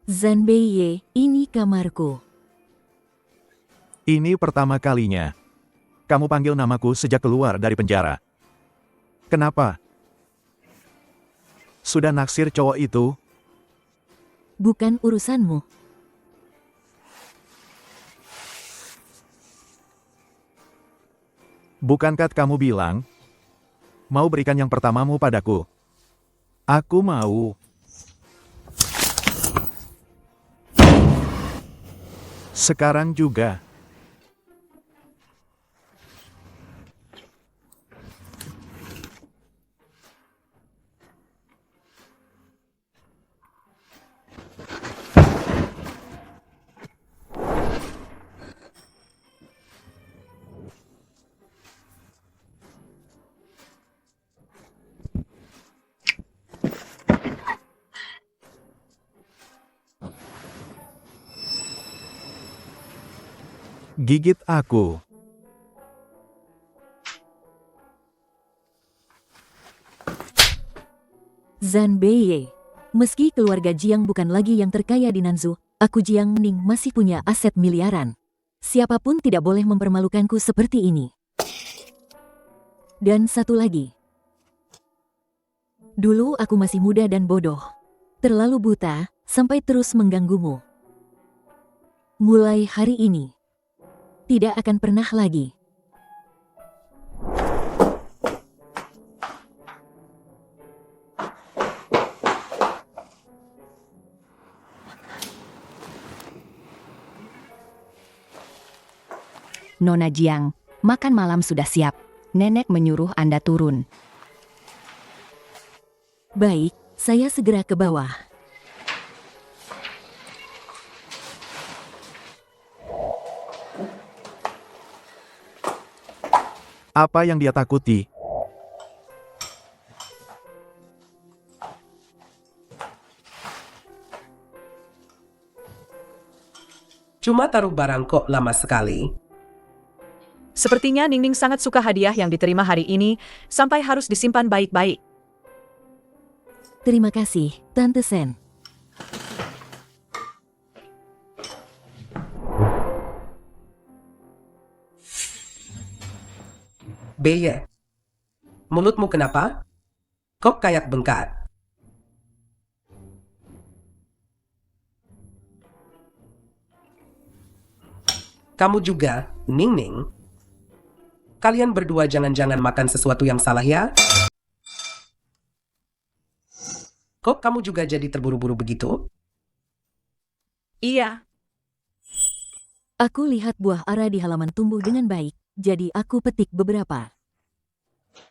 Zan Beiye, ini kamarku. Ini pertama kalinya. Kamu panggil namaku sejak keluar dari penjara. Kenapa? Sudah naksir cowok itu? Bukan urusanmu. Bukankah kamu bilang mau berikan yang pertamamu padaku? Aku mau. Sekarang juga. Gigit aku. Zan Beiye. Meski keluarga Jiang bukan lagi yang terkaya di Nanzhou, aku Jiang Ning masih punya aset miliaran. Siapapun tidak boleh mempermalukanku seperti ini. Dan satu lagi. Dulu aku masih muda dan bodoh. Terlalu buta, sampai terus mengganggumu. Mulai hari ini. Tidak akan pernah lagi. Nona Jiang, makan malam sudah siap. Nenek menyuruh Anda turun. Baik, saya segera ke bawah. Apa yang dia takuti? Cuma taruh barang kok lama sekali. Sepertinya Ningning sangat suka hadiah yang diterima hari ini, sampai harus disimpan baik-baik. Terima kasih, Tante Sen. Beiye, mulutmu kenapa? Kok kayak bengkak? Kamu juga, Ningning? Kalian berdua jangan-jangan makan sesuatu yang salah ya? Kok kamu juga jadi terburu-buru begitu? Iya. Aku lihat buah ara di halaman tumbuh dengan baik, jadi aku petik beberapa.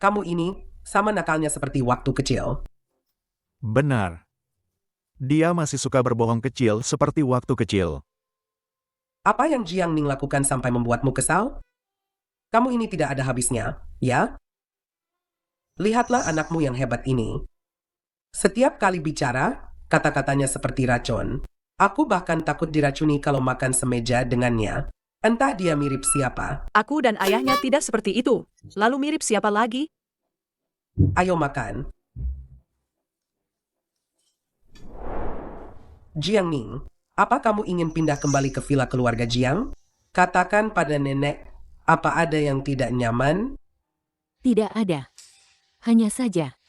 Kamu ini sama nakalnya seperti waktu kecil. Benar. Dia masih suka berbohong kecil seperti waktu kecil. Apa yang Jiang Ning lakukan sampai membuatmu kesal? Kamu ini tidak ada habisnya, ya? Lihatlah anakmu yang hebat ini. Setiap kali bicara, kata-katanya seperti racun. Aku bahkan takut diracuni kalau makan semeja dengannya. Entah dia mirip siapa. Aku dan ayahnya tidak seperti itu. Lalu mirip siapa lagi? Ayo makan. Jiang Ning, apa kamu ingin pindah kembali ke villa keluarga Jiang? Katakan pada nenek, apa ada yang tidak nyaman? Tidak ada. Hanya saja,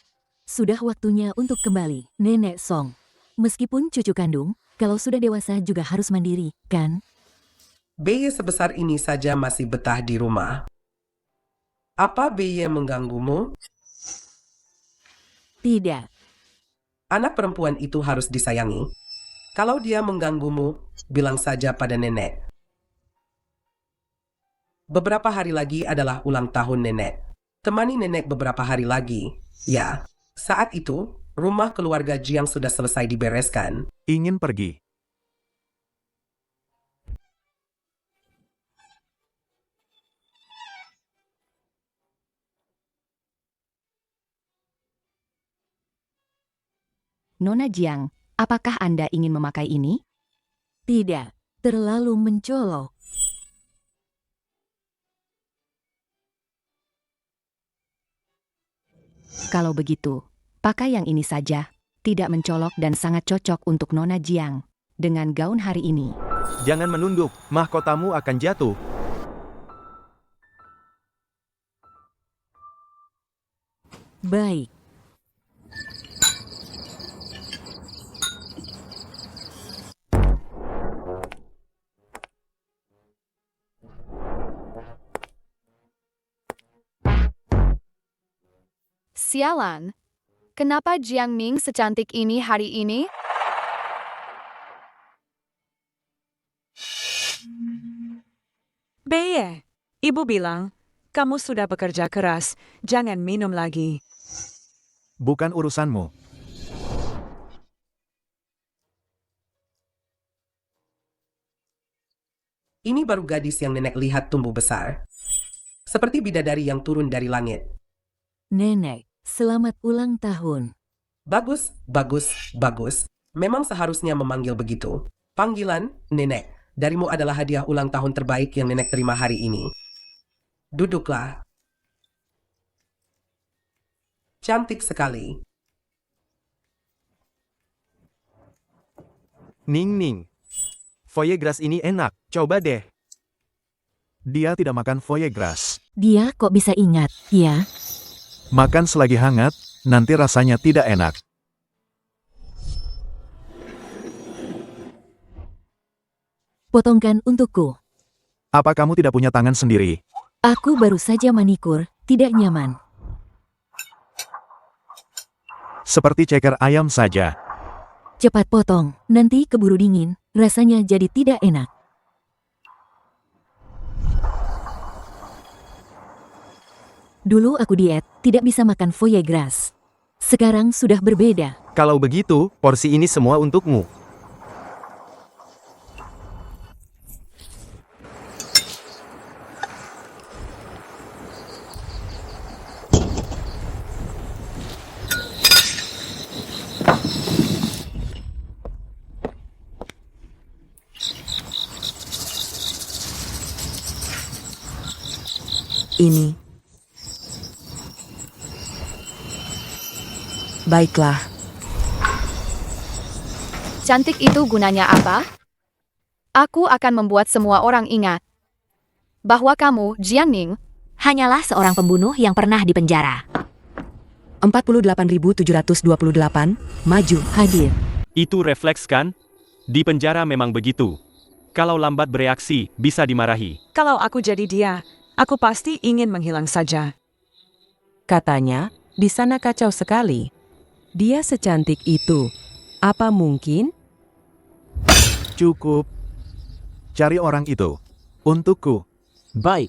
sudah waktunya untuk kembali, Nenek Song. Meskipun cucu kandung, kalau sudah dewasa juga harus mandiri, kan? Bayi sebesar ini saja masih betah di rumah. Apa bayi mengganggumu? Tidak. Anak perempuan itu harus disayangi. Kalau dia mengganggumu, bilang saja pada nenek. Beberapa hari lagi adalah ulang tahun nenek. Temani nenek beberapa hari lagi. Ya, saat itu, rumah keluarga Jiang sudah selesai dibereskan. Ingin pergi. Nona Jiang, apakah Anda ingin memakai ini? Tidak. Terlalu mencolok. Kalau begitu, pakai yang ini saja. Tidak mencolok dan sangat cocok untuk Nona Jiang. Dengan gaun hari ini. Jangan menunduk, mahkotamu akan jatuh. Baik. Sialan. Kenapa Jiang Ning secantik ini hari ini? Beye, ibu bilang, kamu sudah bekerja keras, jangan minum lagi. Bukan urusanmu. Ini baru gadis yang nenek lihat tumbuh besar. Seperti bidadari yang turun dari langit. Nenek, selamat ulang tahun. Bagus, bagus, bagus. Memang seharusnya memanggil begitu. Panggilan, nenek. Darimu adalah hadiah ulang tahun terbaik yang nenek terima hari ini. Duduklah. Cantik sekali. Ning Ning. Foie gras ini enak, coba deh. Dia tidak makan foie gras. Dia kok bisa ingat, ya? Makan selagi hangat, nanti rasanya tidak enak. Potongkan untukku. Apa kamu tidak punya tangan sendiri? Aku baru saja manikur, tidak nyaman. Seperti ceker ayam saja. Cepat potong, nanti keburu dingin, rasanya jadi tidak enak. Dulu aku diet, tidak bisa makan foie gras. Sekarang sudah berbeda. Kalau begitu, porsi ini semua untukmu. Ini. Baiklah. Cantik itu gunanya apa? Aku akan membuat semua orang ingat bahwa kamu, Jiang Ning, hanyalah seorang pembunuh yang pernah dipenjara. 48.728, maju, hadir. Itu refleks kan? Di penjara memang begitu. Kalau lambat bereaksi, bisa dimarahi. Kalau aku jadi dia, aku pasti ingin menghilang saja. Katanya, di sana kacau sekali. Dia secantik itu. Apa mungkin? Cukup. Cari orang itu. Untukku. Baik.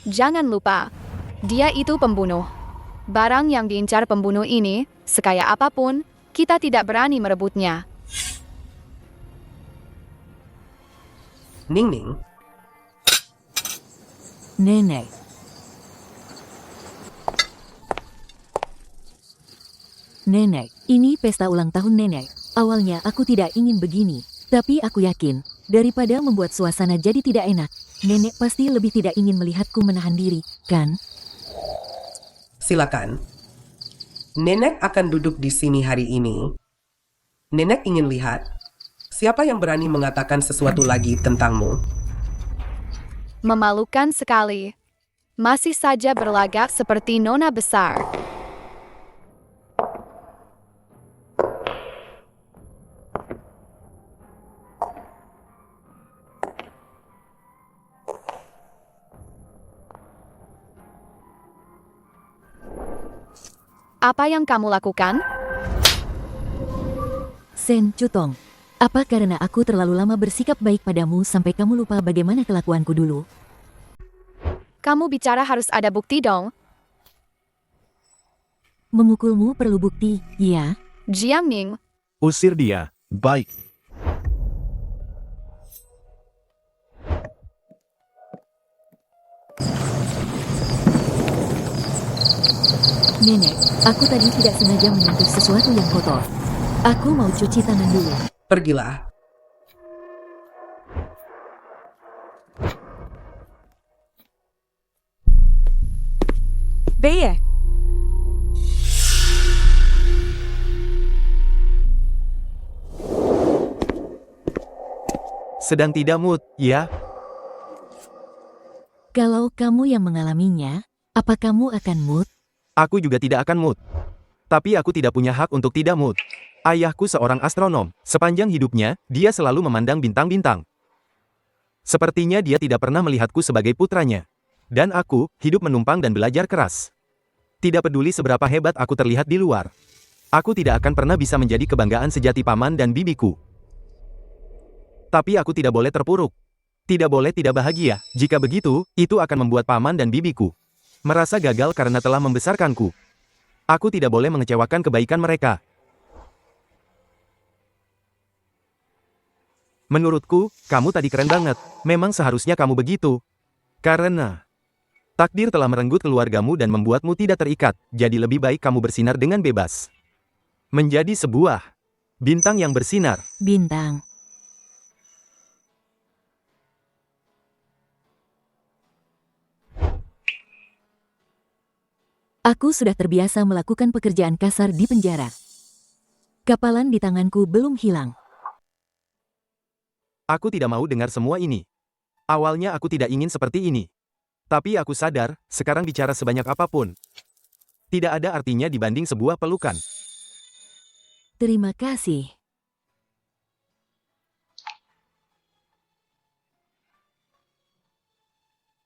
Jangan lupa, dia itu pembunuh. Barang yang diincar pembunuh ini, sekaya apapun, kita tidak berani merebutnya. Ning Ning. Nenek. Nenek, ini pesta ulang tahun nenek. Awalnya aku tidak ingin begini, tapi aku yakin, daripada membuat suasana jadi tidak enak, nenek pasti lebih tidak ingin melihatku menahan diri, kan? Silakan. Nenek akan duduk di sini hari ini. Nenek ingin lihat siapa yang berani mengatakan sesuatu lagi tentangmu. Memalukan sekali. Masih saja berlagak seperti nona besar. Apa yang kamu lakukan? Sen Cutong, apa karena aku terlalu lama bersikap baik padamu sampai kamu lupa bagaimana kelakuanku dulu? Kamu bicara harus ada bukti dong. Memukulmu perlu bukti, ya? Jiang Ning, Usir dia. Baik. Nenek, aku tadi tidak sengaja menyentuh sesuatu yang kotor. Aku mau cuci tangan dulu. Pergilah. Beye, Sedang tidak mood, ya? Kalau kamu yang mengalaminya, apa kamu akan mood? Aku juga tidak akan mood. Tapi aku tidak punya hak untuk tidak mood. Ayahku seorang astronom. Sepanjang hidupnya, dia selalu memandang bintang-bintang. Sepertinya dia tidak pernah melihatku sebagai putranya. Dan aku, hidup menumpang dan belajar keras. Tidak peduli seberapa hebat aku terlihat di luar. Aku tidak akan pernah bisa menjadi kebanggaan sejati paman dan bibiku. Tapi aku tidak boleh terpuruk. Tidak boleh tidak bahagia. Jika begitu, itu akan membuat paman dan bibiku merasa gagal karena telah membesarkanku. Aku tidak boleh mengecewakan kebaikan mereka. Menurutku, kamu tadi keren banget. Memang seharusnya kamu begitu. Karena takdir telah merenggut keluargamu dan membuatmu tidak terikat. Jadi lebih baik kamu bersinar dengan bebas. Menjadi sebuah bintang yang bersinar. Bintang. Aku sudah terbiasa melakukan pekerjaan kasar di penjara. Kapalan di tanganku belum hilang. Aku tidak mau dengar semua ini. Awalnya aku tidak ingin seperti ini. Tapi aku sadar, sekarang bicara sebanyak apapun tidak ada artinya dibanding sebuah pelukan. Terima kasih.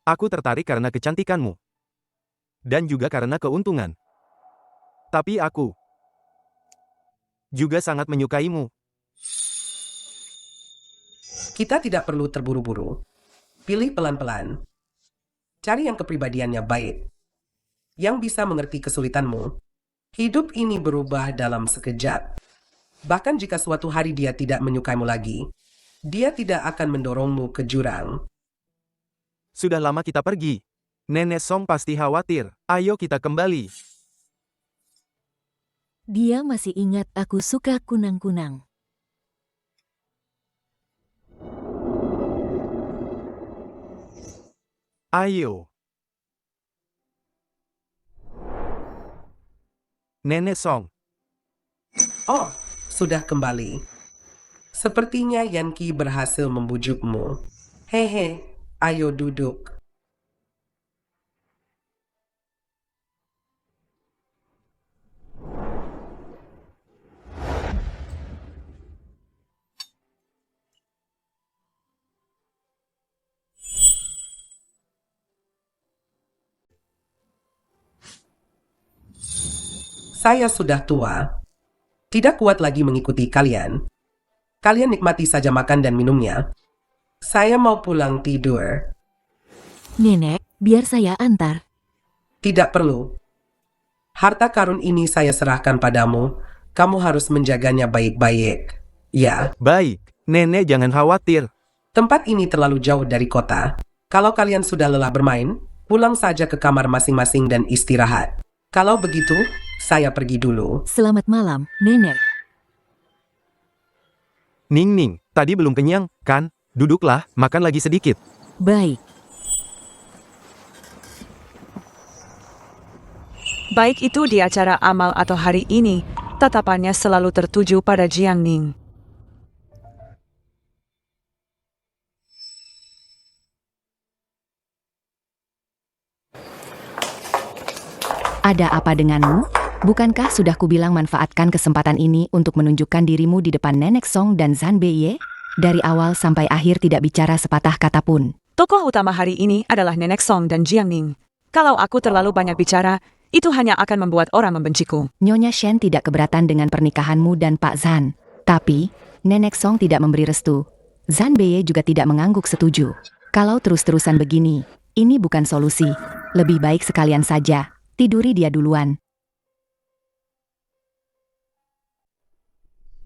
Aku tertarik karena kecantikanmu. Dan juga karena keuntungan. Tapi aku juga sangat menyukaimu. Kita tidak perlu terburu-buru. Pilih pelan-pelan. Cari yang kepribadiannya baik. Yang bisa mengerti kesulitanmu. Hidup ini berubah dalam sekejap. Bahkan jika suatu hari dia tidak menyukaimu lagi, dia tidak akan mendorongmu ke jurang. Sudah lama kita pergi. Nenek Song pasti khawatir. Ayo kita kembali. Dia masih ingat aku suka kunang-kunang. Ayo. Nenek Song. Oh, sudah kembali. Sepertinya Yanki berhasil membujukmu. Hehe, ayo duduk. Saya sudah tua. Tidak kuat lagi mengikuti kalian. Kalian nikmati saja makan dan minumnya. Saya mau pulang tidur. Nenek, biar saya antar. Tidak perlu. Harta karun ini saya serahkan padamu. Kamu harus menjaganya baik-baik. Ya. Baik, Nenek jangan khawatir. Tempat ini terlalu jauh dari kota. Kalau kalian sudah lelah bermain, pulang saja ke kamar masing-masing dan istirahat. Kalau begitu, saya pergi dulu. Selamat malam, Nenek. Ning Ning, tadi belum kenyang, kan? Duduklah, makan lagi sedikit. Baik. baik itu di acara amal atau hari ini, tatapannya selalu tertuju pada Jiang Ning. Ada apa denganmu? Bukankah sudah kubilang manfaatkan kesempatan ini untuk menunjukkan dirimu di depan Nenek Song dan Zhan Beiye? Dari awal sampai akhir tidak bicara sepatah kata pun. Tokoh utama hari ini adalah Nenek Song dan Jiang Ning. Kalau aku terlalu banyak bicara, Itu hanya akan membuat orang membenciku. Nyonya Shen tidak keberatan dengan pernikahanmu dan Pak Zhan. Tapi, Nenek Song tidak memberi restu. Zhan Beye juga tidak mengangguk setuju. Kalau terus-terusan begini, ini bukan solusi. Lebih baik sekalian saja, tiduri dia duluan.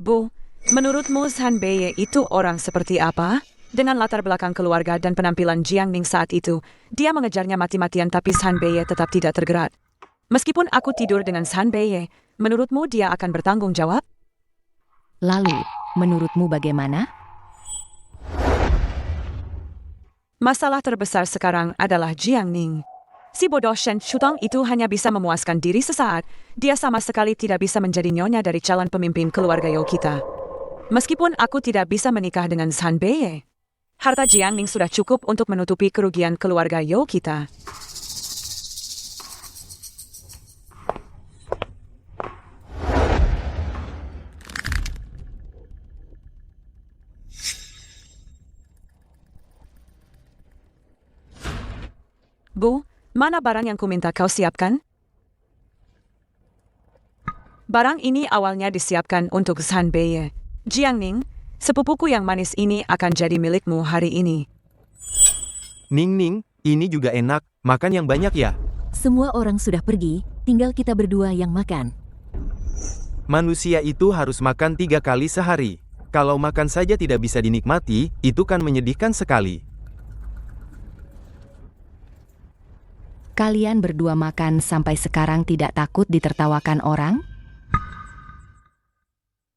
Bu, menurutmu Zhan Beye itu orang seperti apa? Dengan latar belakang keluarga dan penampilan Jiang Ning saat itu, dia mengejarnya mati-matian tapi Zhan Beye tetap tidak tergerak. Meskipun aku tidur dengan Zhan Beye, menurutmu dia akan bertanggung jawab? Lalu, menurutmu bagaimana? Masalah terbesar sekarang adalah Jiang Ning. Si bodoh Shen Shutong itu hanya bisa memuaskan diri sesaat. Dia sama sekali tidak bisa menjadi nyonya dari calon pemimpin keluarga You kita. Meskipun aku tidak bisa menikah dengan Zhan Beye, harta Jiang Ning sudah cukup untuk menutupi kerugian keluarga You kita. Bu, mana barang yang kuminta kau siapkan? Barang ini awalnya disiapkan untuk Zhan Beye. Jiang Ning, sepupuku yang manis ini akan jadi milikmu hari ini. Ning Ning, ini juga enak, makan yang banyak ya. Semua orang sudah pergi, tinggal kita berdua yang makan. Manusia itu harus makan 3 kali sehari. Kalau makan saja tidak bisa dinikmati, itu kan menyedihkan sekali. Kalian berdua makan sampai sekarang tidak takut ditertawakan orang?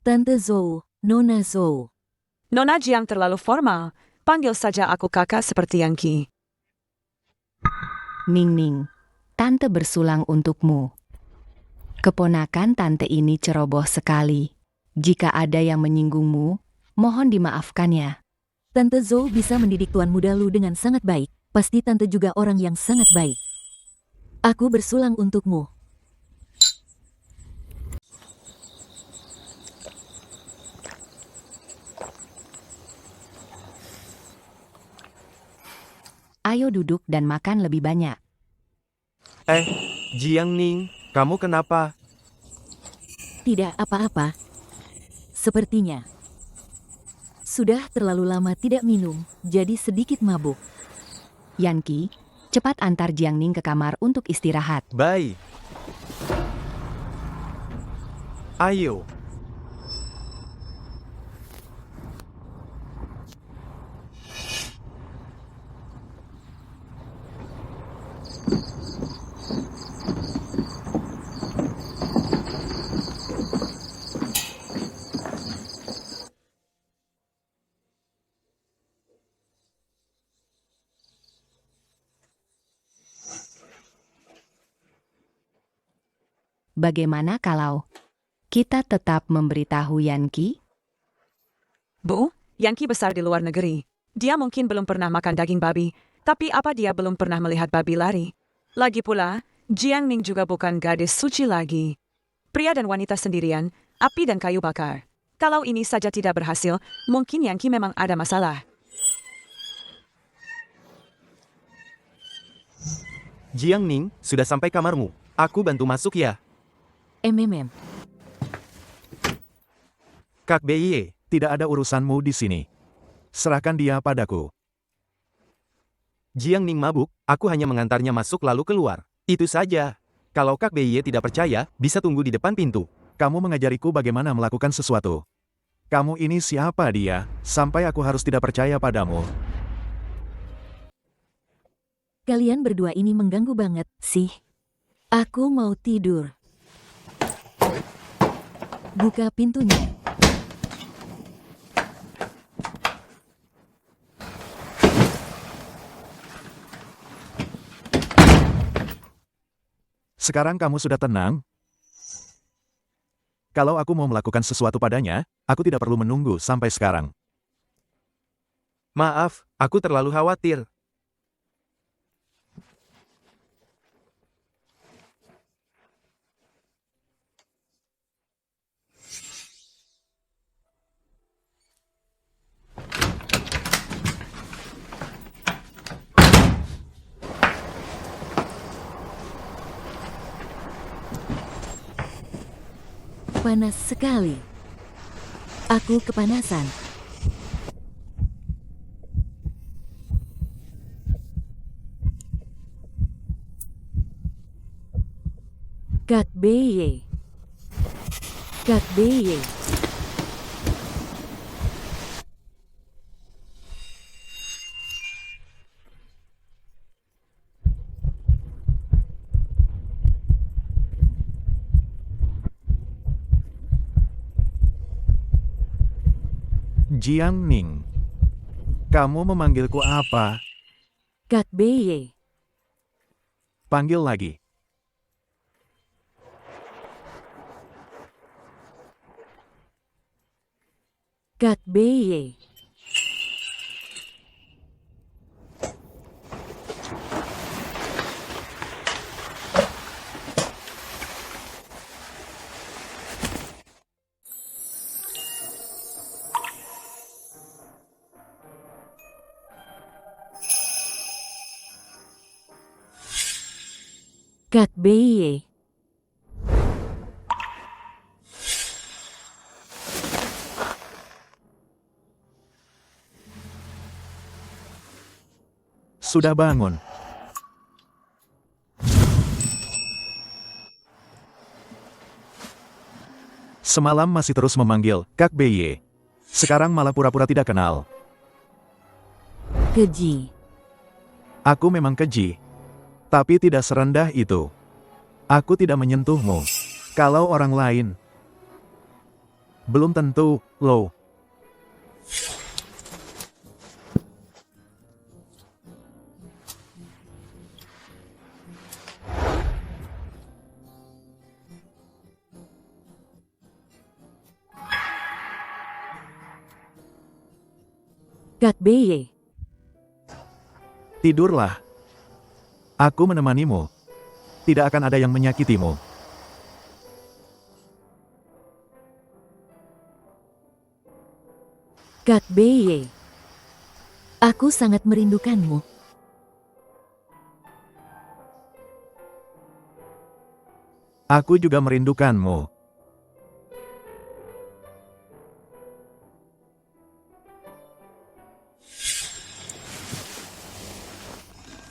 Tante Zhou, Nona Zhou. Nona Jiang terlalu formal, panggil saja aku kakak seperti Yangki. Ning Ning, Tante bersulang untukmu. Keponakan Tante ini ceroboh sekali. Jika ada yang menyinggungmu, mohon dimaafkan ya. Tante Zhou bisa mendidik tuan muda Lu dengan sangat baik. Pasti Tante juga orang yang sangat baik. Aku bersulang untukmu. Ayo duduk dan makan lebih banyak. Jiang Ning, kamu kenapa? Tidak apa-apa. Sepertinya sudah terlalu lama tidak minum, jadi sedikit mabuk. Yanki, cepat antar Jiang Ning ke kamar untuk istirahat. Baik. Ayo. Bagaimana kalau kita tetap memberitahu Yanki? Bu, Yangki besar di luar negeri. Dia mungkin belum pernah makan daging babi, tapi apa dia belum pernah melihat babi lari? Lagi pula, Jiang Ning juga bukan gadis suci lagi. Pria dan wanita sendirian, api dan kayu bakar. Kalau ini saja tidak berhasil, mungkin Yangki memang ada masalah. Jiang Ning, sudah sampai kamarmu. Aku bantu masuk ya. Kak Beye, tidak ada urusanmu di sini. Serahkan dia padaku. Jiang Ning mabuk, aku hanya mengantarnya masuk lalu keluar. Itu saja. Kalau Kak Beye tidak percaya, bisa tunggu di depan pintu. Kamu mengajariku bagaimana melakukan sesuatu. Kamu ini siapa dia, sampai aku harus tidak percaya padamu. Kalian berdua ini mengganggu banget, sih. Aku mau tidur. Buka pintunya. Sekarang kamu sudah tenang? Kalau aku mau melakukan sesuatu padanya, aku tidak perlu menunggu sampai sekarang. Maaf, aku terlalu khawatir. Panas sekali. Aku kepanasan. Kak Beye. Kak Beye. Jiang Ning. Kamu memanggilku apa? Kak Beye. Panggil lagi. Kak Beye. Kak Beye. Sudah bangun. Semalam masih terus memanggil Kak Beye. Sekarang malah pura-pura tidak kenal. Keji. Aku memang keji. Tapi tidak serendah itu. Aku tidak menyentuhmu. Kalau orang lain, belum tentu, loh. Kak Beye. Tidurlah. Aku menemanimu. Tidak akan ada yang menyakitimu. Kak Beye. Aku sangat merindukanmu. Aku juga merindukanmu.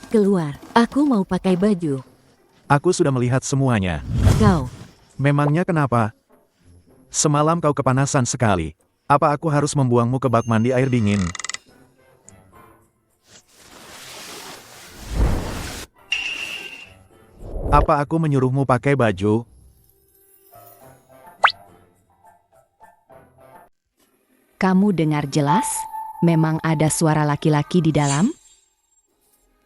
Keluar. Aku mau pakai baju. Aku sudah melihat semuanya. Kau. Memangnya kenapa? Semalam kau kepanasan sekali. Apa aku harus membuangmu ke bak mandi air dingin? Apa aku menyuruhmu pakai baju? Kamu dengar jelas? Memang ada suara laki-laki di dalam?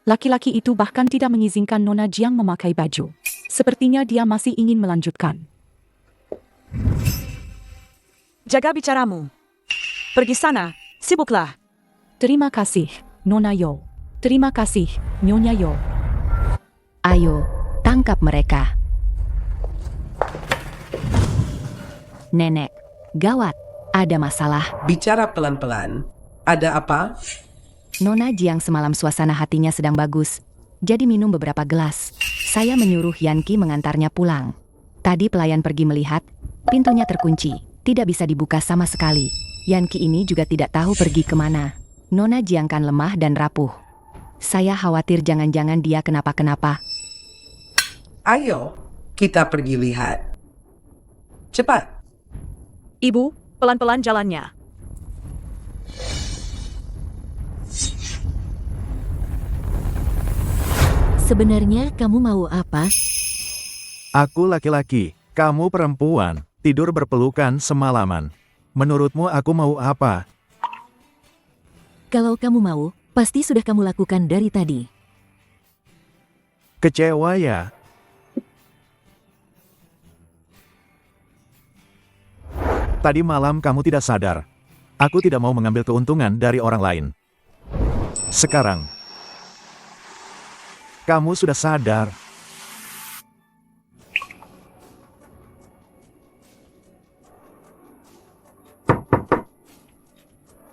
Laki-laki itu bahkan tidak mengizinkan Nona Jiang memakai baju. Sepertinya dia masih ingin melanjutkan. Jaga bicaramu. Pergi sana, sibuklah. Terima kasih, Nona Yo. Terima kasih, Nyonya Yo. Ayo, tangkap mereka. Nenek, gawat, ada masalah. Bicara pelan-pelan. Ada apa? Nona Jiang semalam suasana hatinya sedang bagus, jadi minum beberapa gelas. Saya menyuruh Yanki mengantarnya pulang. Tadi pelayan pergi melihat, pintunya terkunci, tidak bisa dibuka sama sekali. Yanki ini juga tidak tahu pergi kemana. Nona Jiang kan lemah dan rapuh. Saya khawatir jangan-jangan dia kenapa-kenapa. Ayo, kita pergi lihat. Cepat. Ibu, pelan-pelan jalannya. Sebenarnya kamu mau apa? Aku laki-laki, kamu perempuan, tidur berpelukan semalaman. Menurutmu aku mau apa? Kalau kamu mau, pasti sudah kamu lakukan dari tadi. Kecewa ya? Tadi malam kamu tidak sadar. Aku tidak mau mengambil keuntungan dari orang lain. Sekarang, kamu sudah sadar.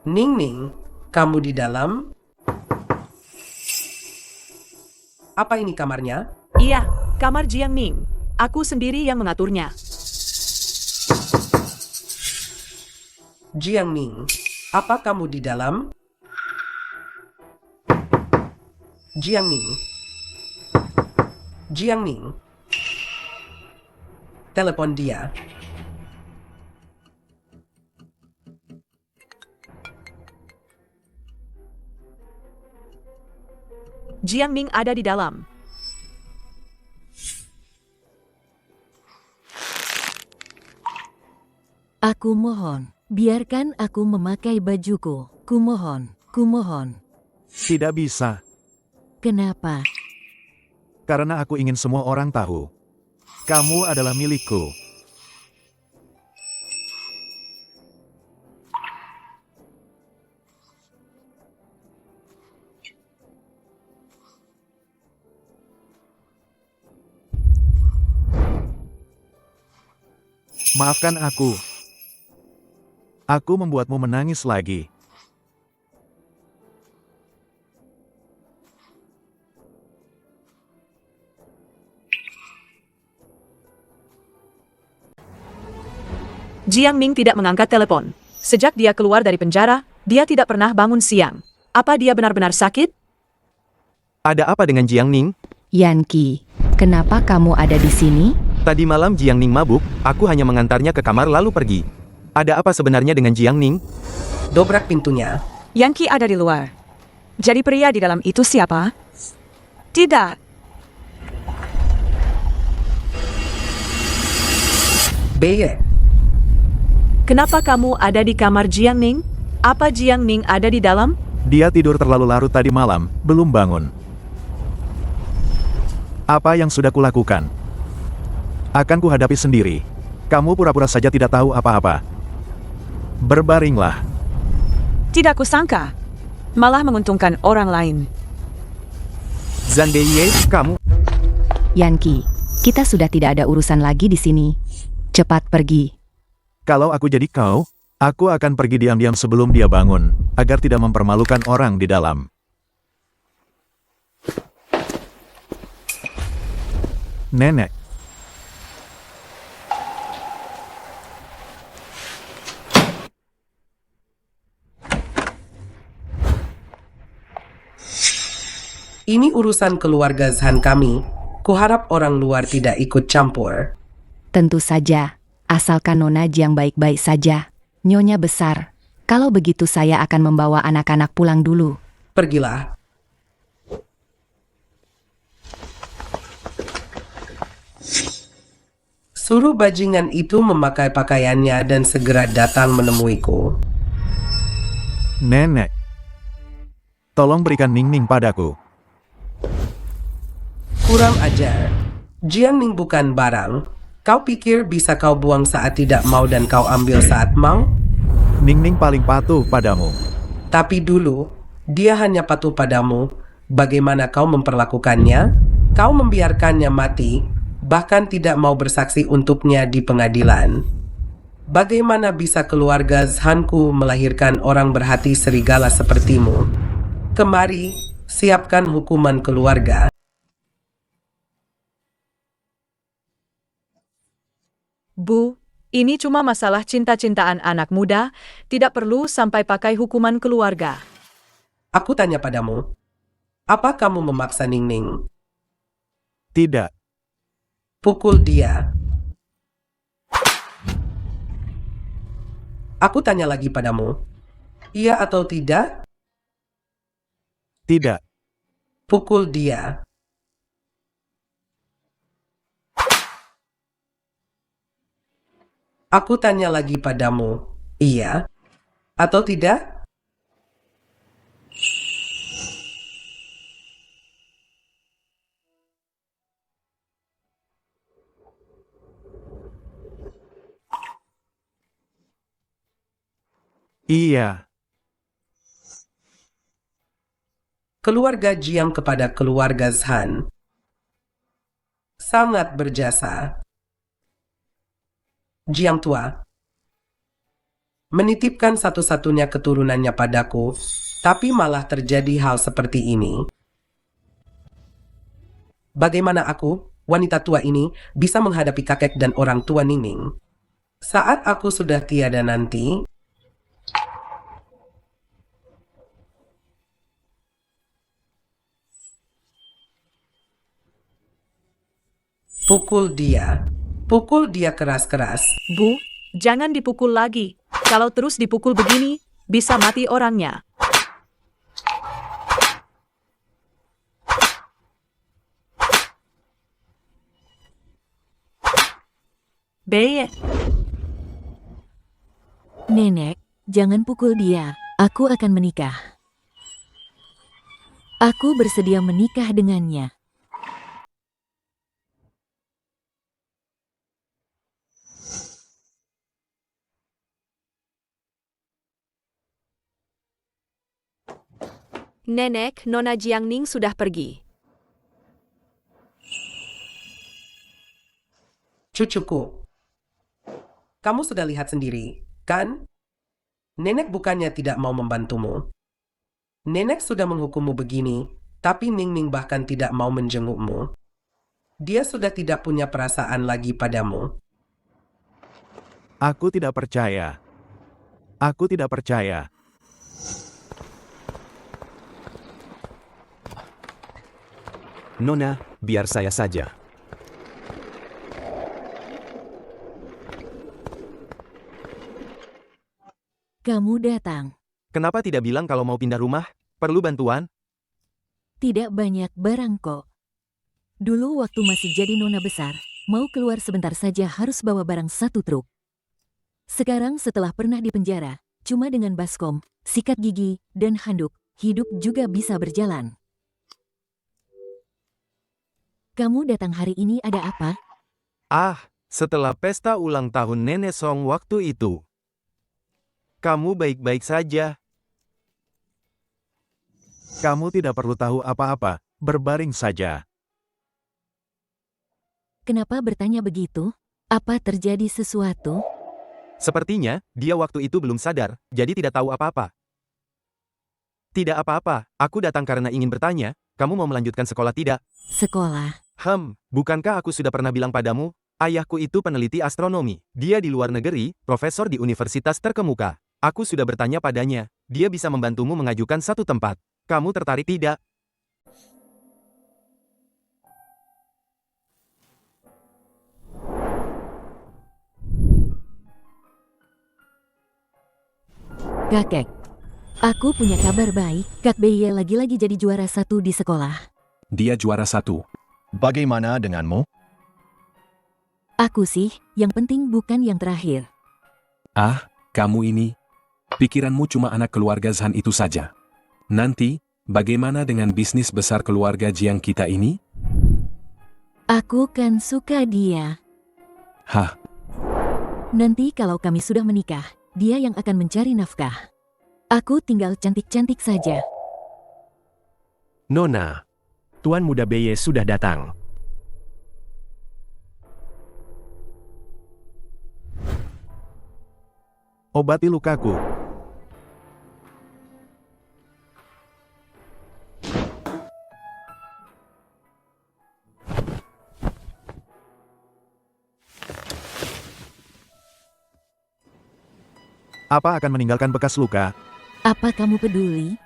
Ning, kamu di dalam? Apa ini kamarnya? Iya, kamar Jiang Ning. Aku sendiri yang mengaturnya. Jiang Ning, apa kamu di dalam? Jiang Ning. Jiang Ning. Telepon dia. Jiang Ning ada di dalam. Aku mohon, biarkan aku memakai bajuku. Kumohon, kumohon. Tidak bisa, Kenapa? karena aku ingin semua orang tahu. Kamu adalah milikku. Maafkan aku. Aku membuatmu menangis lagi. Jiang Ning tidak mengangkat telepon. Sejak dia keluar dari penjara, dia tidak pernah bangun siang. Apa dia benar-benar sakit? Ada apa dengan Jiang Ning? Yanki, kenapa kamu ada di sini? Tadi malam Jiang Ning mabuk, aku hanya mengantarnya ke kamar lalu pergi. Ada apa sebenarnya dengan Jiang Ning? Dobrak pintunya. Yanki ada di luar. Jadi pria di dalam itu siapa? Tidak. Beye. Kenapa kamu ada di kamar Jiang Ning? Apa Jiang Ning ada di dalam? Dia tidur terlalu larut tadi malam, belum bangun. Apa yang sudah kulakukan? Akan kuhadapi sendiri. Kamu pura-pura saja tidak tahu apa-apa. Berbaringlah. Tidak kusangka. Malah menguntungkan orang lain. Zhan Beiye, kamu... Yanki, kita sudah tidak ada urusan lagi di sini. Cepat pergi. Kalau aku jadi kau, aku akan pergi diam-diam sebelum dia bangun, agar tidak mempermalukan orang di dalam. Nenek. Ini urusan keluarga Zhan kami. Kuharap orang luar tidak ikut campur. Tentu saja, asalkan Nona Jiang baik-baik saja. Nyonya besar, kalau begitu saya akan membawa anak-anak pulang dulu. Pergilah. Suruh bajingan itu memakai pakaiannya dan segera datang menemuiku. Nenek. Tolong berikan Ning-Ning padaku. Kurang ajar. Jiang Ning bukan barang. Kau pikir bisa kau buang saat tidak mau dan kau ambil saat mau? Ning-Ning paling patuh padamu. Tapi dulu, dia hanya patuh padamu. Bagaimana kau memperlakukannya? Kau membiarkannya mati, bahkan tidak mau bersaksi untuknya di pengadilan. Bagaimana bisa keluarga Zhanku melahirkan orang berhati serigala sepertimu? Kemari, siapkan hukuman keluarga. Bu, ini cuma masalah cinta-cintaan anak muda, tidak perlu sampai pakai hukuman keluarga. Aku tanya padamu, apa kamu memaksa Ning-Ning? Tidak. Pukul dia. Aku tanya lagi padamu, iya atau tidak? Tidak. Pukul dia. Aku tanya lagi padamu, iya atau tidak? Iya. Keluarga Jiang kepada keluarga Zhan sangat berjasa. Jiang tua menitipkan satu-satunya keturunannya padaku, tapi malah terjadi hal seperti ini. Bagaimana aku, wanita tua ini, bisa menghadapi kakek dan orang tua Ning-Ning? Saat aku sudah tiada nanti, Pukul dia. Pukul dia keras-keras. Bu, jangan dipukul lagi. Kalau terus dipukul begini, bisa mati orangnya. Beye. Nenek, jangan pukul dia. Aku akan menikah. Aku bersedia menikah dengannya. Nenek, Nona Jiangning sudah pergi. Cucuku, kamu sudah lihat sendiri, kan? Nenek bukannya tidak mau membantumu. Nenek sudah menghukummu begini, tapi Ningning bahkan tidak mau menjengukmu. Dia sudah tidak punya perasaan lagi padamu. Aku tidak percaya. Aku tidak percaya. Nona, biar saya saja. Kamu datang. Kenapa tidak bilang kalau mau pindah rumah? Perlu bantuan? Tidak banyak barang kok. Dulu waktu masih jadi nona besar, mau keluar sebentar saja harus bawa barang 1 truk. Sekarang setelah pernah di penjara, cuma dengan baskom, sikat gigi, dan handuk, hidup juga bisa berjalan. Kamu datang hari ini ada apa? Ah, setelah pesta ulang tahun Nenek Song waktu itu. Kamu baik-baik saja. Kamu tidak perlu tahu apa-apa, berbaring saja. Kenapa bertanya begitu? Apa terjadi sesuatu? Sepertinya, dia waktu itu belum sadar, jadi tidak tahu apa-apa. Tidak apa-apa, aku datang karena ingin bertanya, kamu mau melanjutkan sekolah tidak? Sekolah. Bukankah aku sudah pernah bilang padamu? Ayahku itu peneliti astronomi. Dia di luar negeri, profesor di universitas terkemuka. Aku sudah bertanya padanya, dia bisa membantumu mengajukan 1 tempat. Kamu tertarik tidak? Kakek, aku punya kabar baik. Kak Beye lagi-lagi jadi juara 1 di sekolah. Dia juara 1. Bagaimana denganmu? Aku sih, yang penting bukan yang terakhir. Ah, kamu ini. Pikiranmu cuma anak keluarga Zhan itu saja. Nanti, bagaimana dengan bisnis besar keluarga Jiang kita ini? Aku kan suka dia. Hah? Nanti kalau kami sudah menikah, dia yang akan mencari nafkah. Aku tinggal cantik-cantik saja. Nona, Tuan Muda Beye sudah datang. Obati lukaku. Apa akan meninggalkan bekas luka? Apa kamu peduli?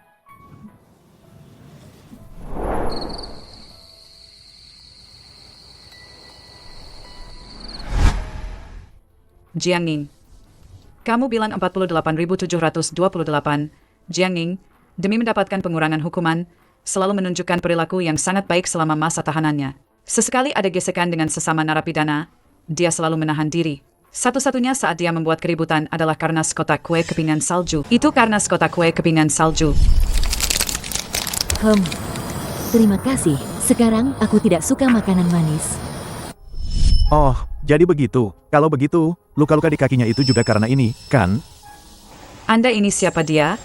Jiangning. Kamu bilang 48.728. Jiangning, demi mendapatkan pengurangan hukuman, selalu menunjukkan perilaku yang sangat baik selama masa tahanannya. Sesekali ada gesekan dengan sesama narapidana, dia selalu menahan diri. Satu-satunya saat dia membuat keributan adalah karena sekotak kue kepingan salju. Itu karena sekotak kue kepingan salju. Terima kasih. Sekarang aku tidak suka makanan manis. Oh, jadi begitu. Kalau begitu, luka-luka di kakinya itu juga karena ini, kan? Anda ini siapa dia?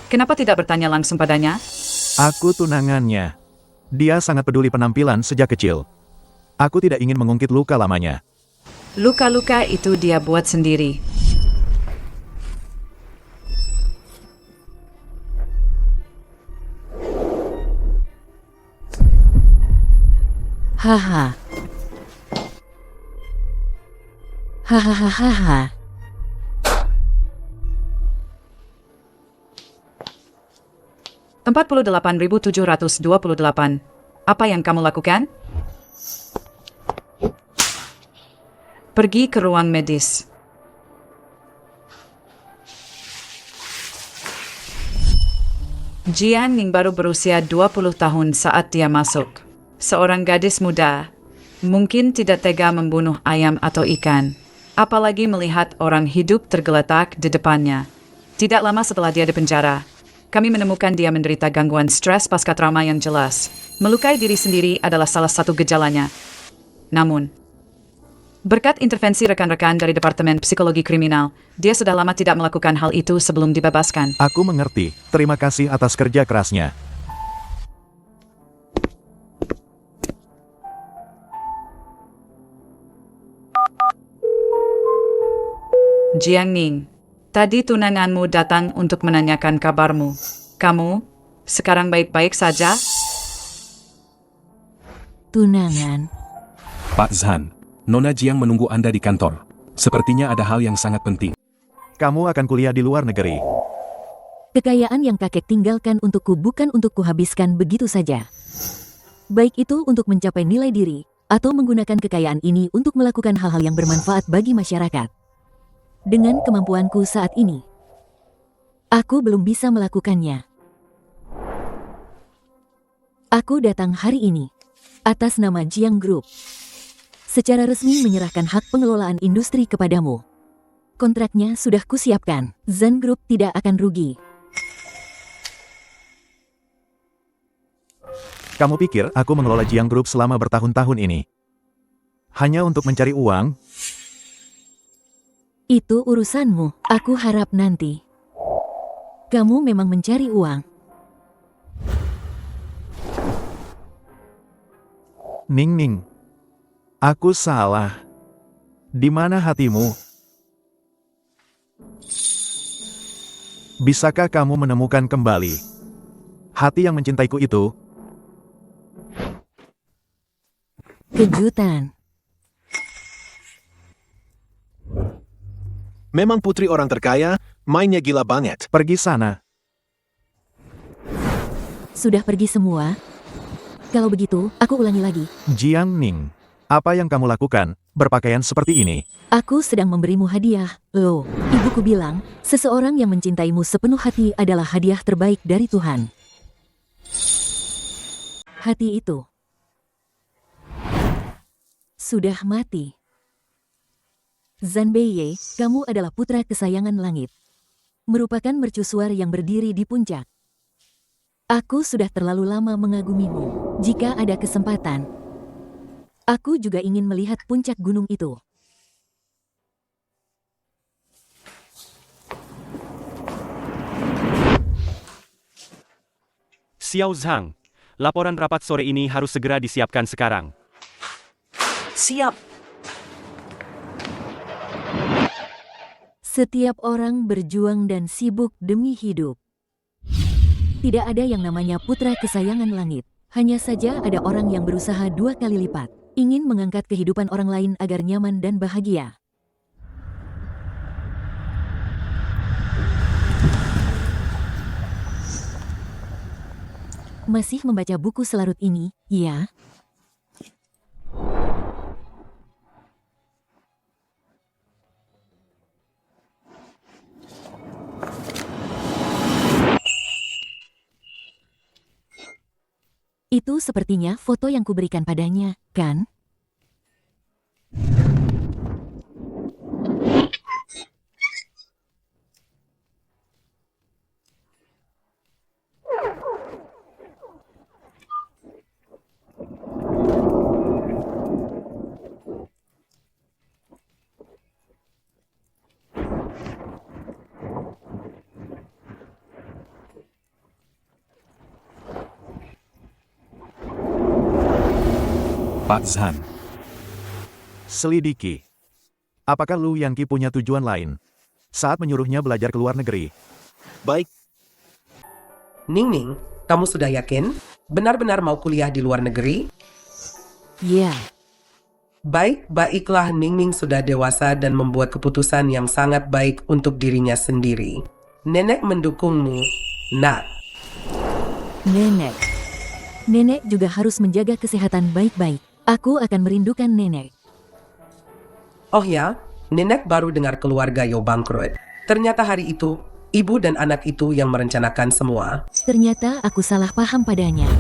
Kenapa tidak bertanya langsung padanya? Aku tunangannya. Dia sangat peduli penampilan sejak kecil. Aku tidak ingin mengungkit luka lamanya. Luka-luka itu dia buat sendiri. Haha. Hahaha. Tempat 48.728. Apa yang kamu lakukan? Pergi ke ruang medis. Jiang Ning baru berusia 20 tahun saat dia masuk. Seorang gadis muda, mungkin tidak tega membunuh ayam atau ikan, apalagi melihat orang hidup tergeletak di depannya. Tidak lama setelah dia dipenjara, kami menemukan dia menderita gangguan stres pasca trauma yang jelas. Melukai diri sendiri adalah salah satu gejalanya. Namun, berkat intervensi rekan-rekan dari Departemen Psikologi Kriminal, dia sudah lama tidak melakukan hal itu sebelum dibebaskan. Aku mengerti. Terima kasih atas kerja kerasnya. Jiang Ning, tadi tunanganmu datang untuk menanyakan kabarmu. Kamu sekarang baik-baik saja? Tunangan. Pak Zhan, Nona Jiang menunggu Anda di kantor. Sepertinya ada hal yang sangat penting. Kamu akan kuliah di luar negeri. Kekayaan yang kakek tinggalkan untukku bukan untuk kuhabiskan begitu saja. Baik itu untuk mencapai nilai diri, atau menggunakan kekayaan ini untuk melakukan hal-hal yang bermanfaat bagi masyarakat. Dengan kemampuanku saat ini, aku belum bisa melakukannya. Aku datang hari ini atas nama Jiang Group. Secara resmi menyerahkan hak pengelolaan industri kepadamu. Kontraknya sudah kusiapkan. Zhan Group tidak akan rugi. Kamu pikir aku mengelola Jiang Group selama bertahun-tahun ini hanya untuk mencari uang? Itu urusanmu. Aku harap nanti kamu memang mencari uang. Ning Ning, aku salah. Di mana hatimu? Bisakah kamu menemukan kembali hati yang mencintaiku itu? Kejutan. Memang putri orang terkaya, mainnya gila banget. Pergi sana. Sudah pergi semua? Kalau begitu, aku ulangi lagi. Jiang Ning, apa yang kamu lakukan, berpakaian seperti ini? Aku sedang memberimu hadiah. Loh, ibuku bilang, seseorang yang mencintaimu sepenuh hati adalah hadiah terbaik dari Tuhan. Hati itu sudah mati. Zhan Beiye, kamu adalah putra kesayangan langit. Merupakan mercusuar yang berdiri di puncak. Aku sudah terlalu lama mengagumimu. Jika ada kesempatan, aku juga ingin melihat puncak gunung itu. Xiao Zhang, laporan rapat sore ini harus segera disiapkan sekarang. Siap. Setiap orang berjuang dan sibuk demi hidup. Tidak ada yang namanya putra kesayangan langit. Hanya saja ada orang yang berusaha 2 kali lipat. Ingin mengangkat kehidupan orang lain agar nyaman dan bahagia. Masih membaca buku selarut ini, ya? Itu sepertinya foto yang kuberikan padanya, kan? Pak Zhan. Selidiki. Apakah Lu Yangqi punya tujuan lain saat menyuruhnya belajar ke luar negeri? Baik. Ning Ning, kamu sudah yakin? Benar-benar mau kuliah di luar negeri? Ya. Baiklah Ning Ning sudah dewasa dan membuat keputusan yang sangat baik untuk dirinya sendiri. Nenek mendukungmu, nak. Nenek juga harus menjaga kesehatan baik-baik. Aku akan merindukan nenek. Oh ya, nenek baru dengar keluarga Yo bangkrut. Ternyata hari itu, ibu dan anak itu yang merencanakan semua. Ternyata aku salah paham padanya.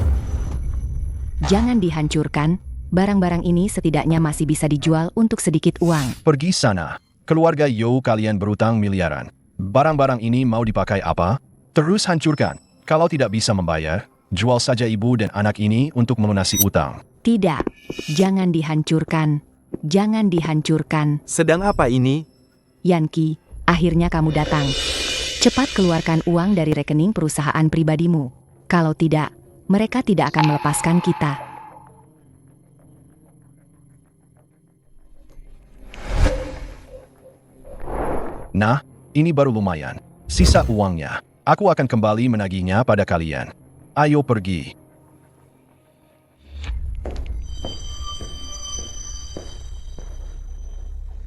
Jangan dihancurkan, barang-barang ini setidaknya masih bisa dijual untuk sedikit uang. Pergi sana. Keluarga Yo kalian berutang miliaran. Barang-barang ini mau dipakai apa? Terus hancurkan. Kalau tidak bisa membayar, jual saja ibu dan anak ini untuk melunasi utang. Tidak, jangan dihancurkan. Jangan dihancurkan. Sedang apa ini? Yanki, akhirnya kamu datang. Cepat keluarkan uang dari rekening perusahaan pribadimu. Kalau tidak, mereka tidak akan melepaskan kita. Nah, ini baru lumayan. Sisa uangnya. Aku akan kembali menagihnya pada kalian. Ayo pergi.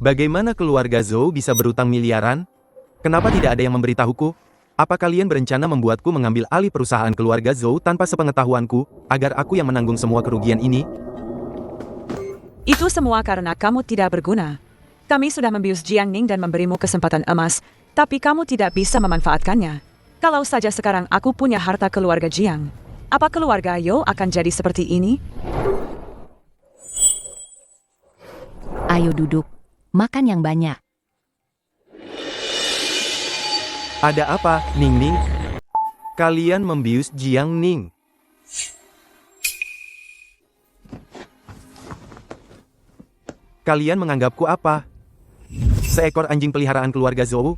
Bagaimana keluarga Zhou bisa berutang miliaran? Kenapa tidak ada yang memberitahuku? Apa kalian berencana membuatku mengambil alih perusahaan keluarga Zhou tanpa sepengetahuanku, agar aku yang menanggung semua kerugian ini? Itu semua karena kamu tidak berguna. Kami sudah membius Jiangning dan memberimu kesempatan emas, tapi kamu tidak bisa memanfaatkannya. Kalau saja sekarang aku punya harta keluarga Jiang, apa keluarga Yo akan jadi seperti ini? Ayo duduk. Makan yang banyak. Ada apa, Ning Ning? Kalian membius Jiangning. Kalian menganggapku apa? Seekor anjing peliharaan keluarga Zhou?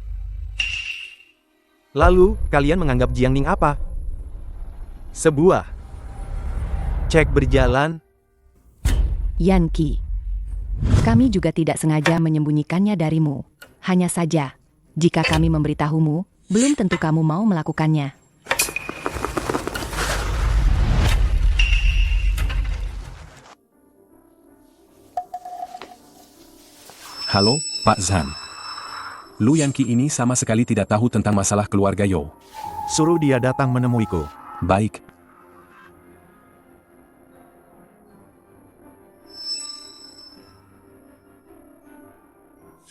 Lalu, kalian menganggap Jiangning apa? Sebuah cek berjalan. Yanki, kami juga tidak sengaja menyembunyikannya darimu. Hanya saja, jika kami memberitahumu, belum tentu kamu mau melakukannya. Halo, Pak Zhan. Lu Yanki ini sama sekali tidak tahu tentang masalah keluarga Yo. Suruh dia datang menemuiku. Baik.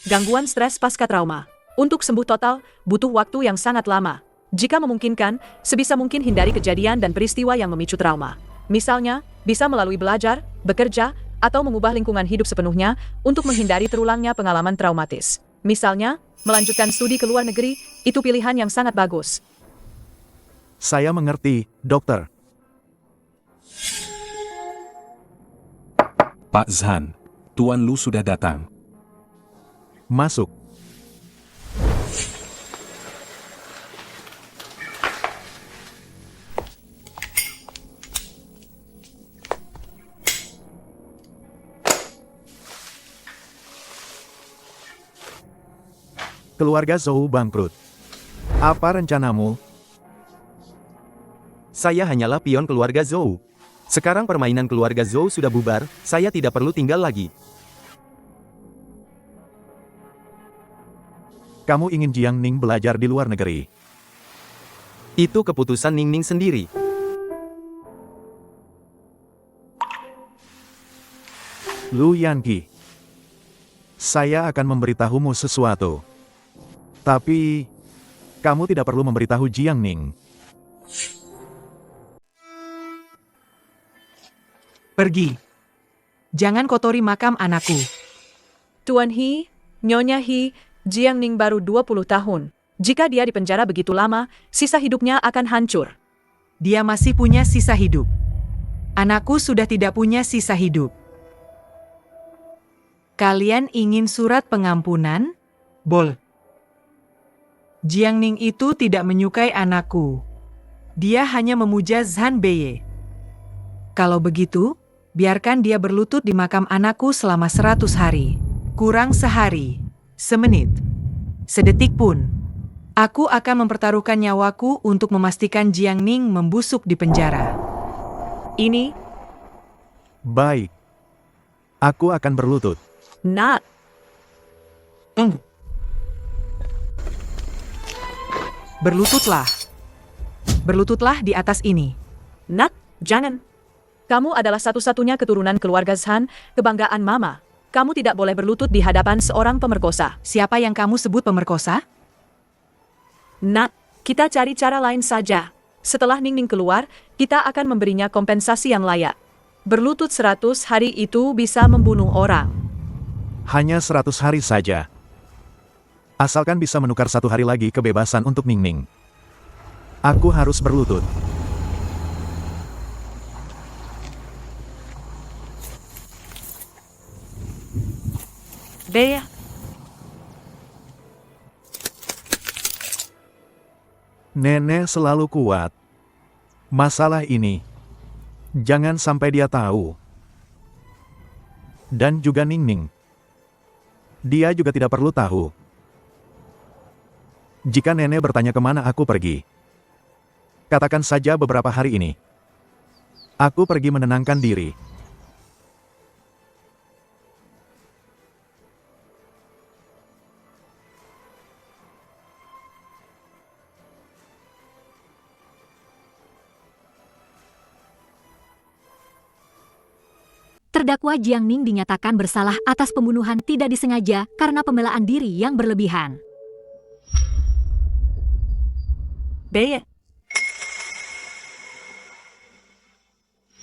Gangguan stres pasca trauma. Untuk sembuh total, butuh waktu yang sangat lama. Jika memungkinkan, sebisa mungkin hindari kejadian dan peristiwa yang memicu trauma. Misalnya, bisa melalui belajar, bekerja, atau mengubah lingkungan hidup sepenuhnya untuk menghindari terulangnya pengalaman traumatis. Misalnya, melanjutkan studi ke luar negeri, itu pilihan yang sangat bagus. Saya mengerti, dokter. Pak Zhan, Tuan Lu sudah datang. Masuk. Keluarga Zhou bangkrut. Apa rencanamu? Saya hanyalah pion keluarga Zhou. Sekarang permainan keluarga Zhou sudah bubar, saya tidak perlu tinggal lagi. Kamu ingin Jiangning belajar di luar negeri? Itu keputusan Ning Ning sendiri. Lu Yanki, saya akan memberitahumu sesuatu. Tapi, kamu tidak perlu memberitahu Jiangning. Pergi. Jangan kotori makam anakku. Tuan He, Nyonya He, Jiangning baru 20 tahun. Jika dia dipenjara begitu lama, sisa hidupnya akan hancur. Dia masih punya sisa hidup. Anakku sudah tidak punya sisa hidup. Kalian ingin surat pengampunan? Bol. Jiangning itu tidak menyukai anakku. Dia hanya memuja Zhan Beye. Kalau begitu, biarkan dia berlutut di makam anakku selama 100 hari. Kurang sehari, semenit, sedetik pun. Aku akan mempertaruhkan nyawaku untuk memastikan Jiangning membusuk di penjara. Ini... Baik. Aku akan berlutut. Nak. Berlututlah. Berlututlah di atas ini. Nak, jangan. Kamu adalah satu-satunya keturunan keluarga Zhan, kebanggaan Mama. kamu tidak boleh berlutut di hadapan seorang pemerkosa. Siapa yang kamu sebut pemerkosa? Nak, kita cari cara lain saja. Setelah Ningning keluar, kita akan memberinya kompensasi yang layak. Berlutut 100 hari itu bisa membunuh orang. Hanya 100 hari saja. Asalkan bisa menukar 1 hari lagi kebebasan untuk Ningning. Aku harus berlutut. Bea. Nenek selalu kuat. Masalah ini, jangan sampai dia tahu. Dan juga Ningning. Dia juga tidak perlu tahu. Jika nenek bertanya kemana aku pergi, katakan saja beberapa hari ini. Aku pergi menenangkan diri. Terdakwa Jiang Ning dinyatakan bersalah atas pembunuhan tidak disengaja karena pembelaan diri yang berlebihan. Bea.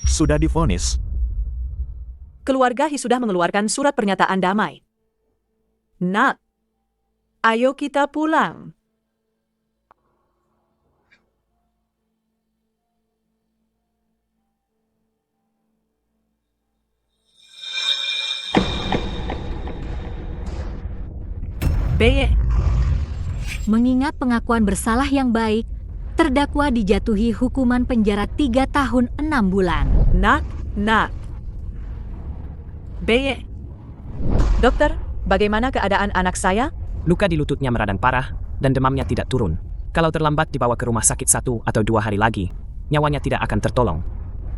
Sudah divonis. Keluarga Hi sudah mengeluarkan surat pernyataan damai. Nak, ayo kita pulang. Bea. Mengingat pengakuan bersalah yang baik, terdakwa dijatuhi hukuman penjara 3 tahun 6 bulan. Nak. Bea. Dokter, bagaimana keadaan anak saya? Luka di lututnya meradang parah, dan demamnya tidak turun. Kalau terlambat dibawa ke rumah sakit 1 atau 2 hari lagi, nyawanya tidak akan tertolong.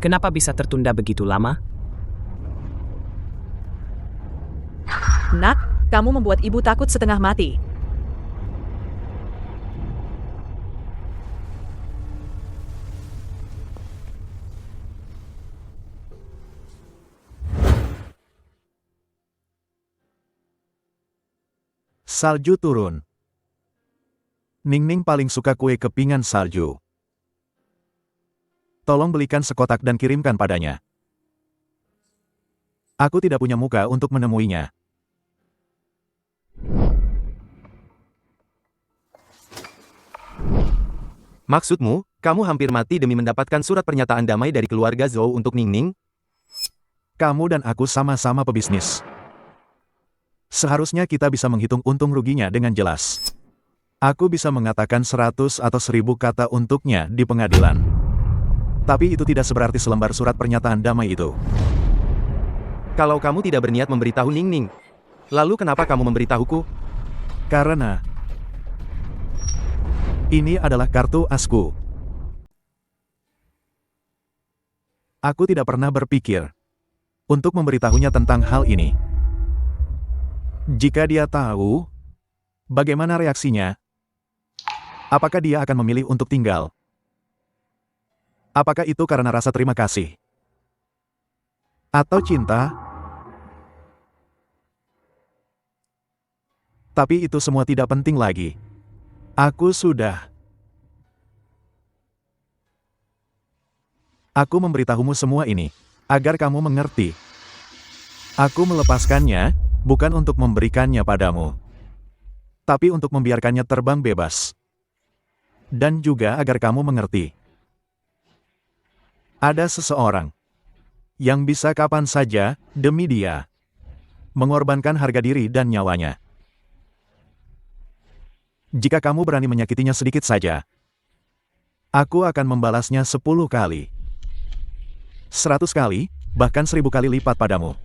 Kenapa bisa tertunda begitu lama? Nak, kamu membuat ibu takut setengah mati. Salju turun. Ningning paling suka kue kepingan salju. Tolong belikan sekotak dan kirimkan padanya. Aku tidak punya muka untuk menemuinya. Maksudmu, kamu hampir mati demi mendapatkan surat pernyataan damai dari keluarga Zhou untuk Ningning? Kamu dan aku sama-sama pebisnis. Seharusnya kita bisa menghitung untung ruginya dengan jelas. Aku bisa mengatakan 100 atau 1000 kata untuknya di pengadilan. Tapi itu tidak seberarti selembar surat pernyataan damai itu. Kalau kamu tidak berniat memberitahu Ningning, lalu kenapa kamu memberitahuku? Karena ini adalah kartu asku. Aku tidak pernah berpikir untuk memberitahunya tentang hal ini. Jika dia tahu, bagaimana reaksinya? Apakah dia akan memilih untuk tinggal? Apakah itu karena rasa terima kasih? Atau cinta? Tapi itu semua tidak penting lagi. Aku memberitahumu semua ini, agar kamu mengerti. Aku melepaskannya, bukan untuk memberikannya padamu, tapi untuk membiarkannya terbang bebas. Dan juga agar kamu mengerti. Ada seseorang yang bisa kapan saja, demi dia, mengorbankan harga diri dan nyawanya. Jika kamu berani menyakitinya sedikit saja, aku akan membalasnya 10 kali. 100 kali, bahkan 1000 kali lipat padamu.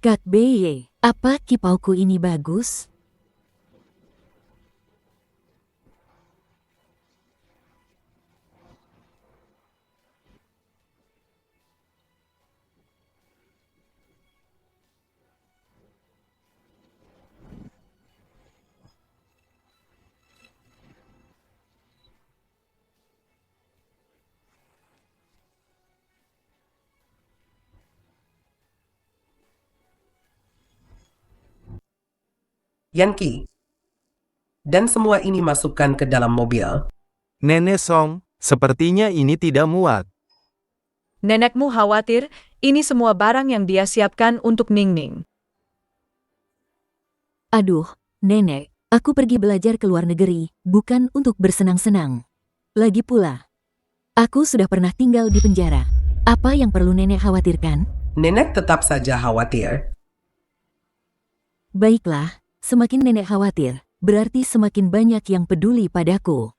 Kak Beye, apa kipauku ini bagus? Yanki. Dan semua ini masukkan ke dalam mobil. Nenek Song, sepertinya ini tidak muat. Nenekmu khawatir, ini semua barang yang dia siapkan untuk Ningning. Aduh, Nenek, aku pergi belajar ke luar negeri, bukan untuk bersenang-senang. Lagi pula, aku sudah pernah tinggal di penjara. Apa yang perlu Nenek khawatirkan? Nenek tetap saja khawatir. Baiklah, semakin Nenek khawatir, berarti semakin banyak yang peduli padaku.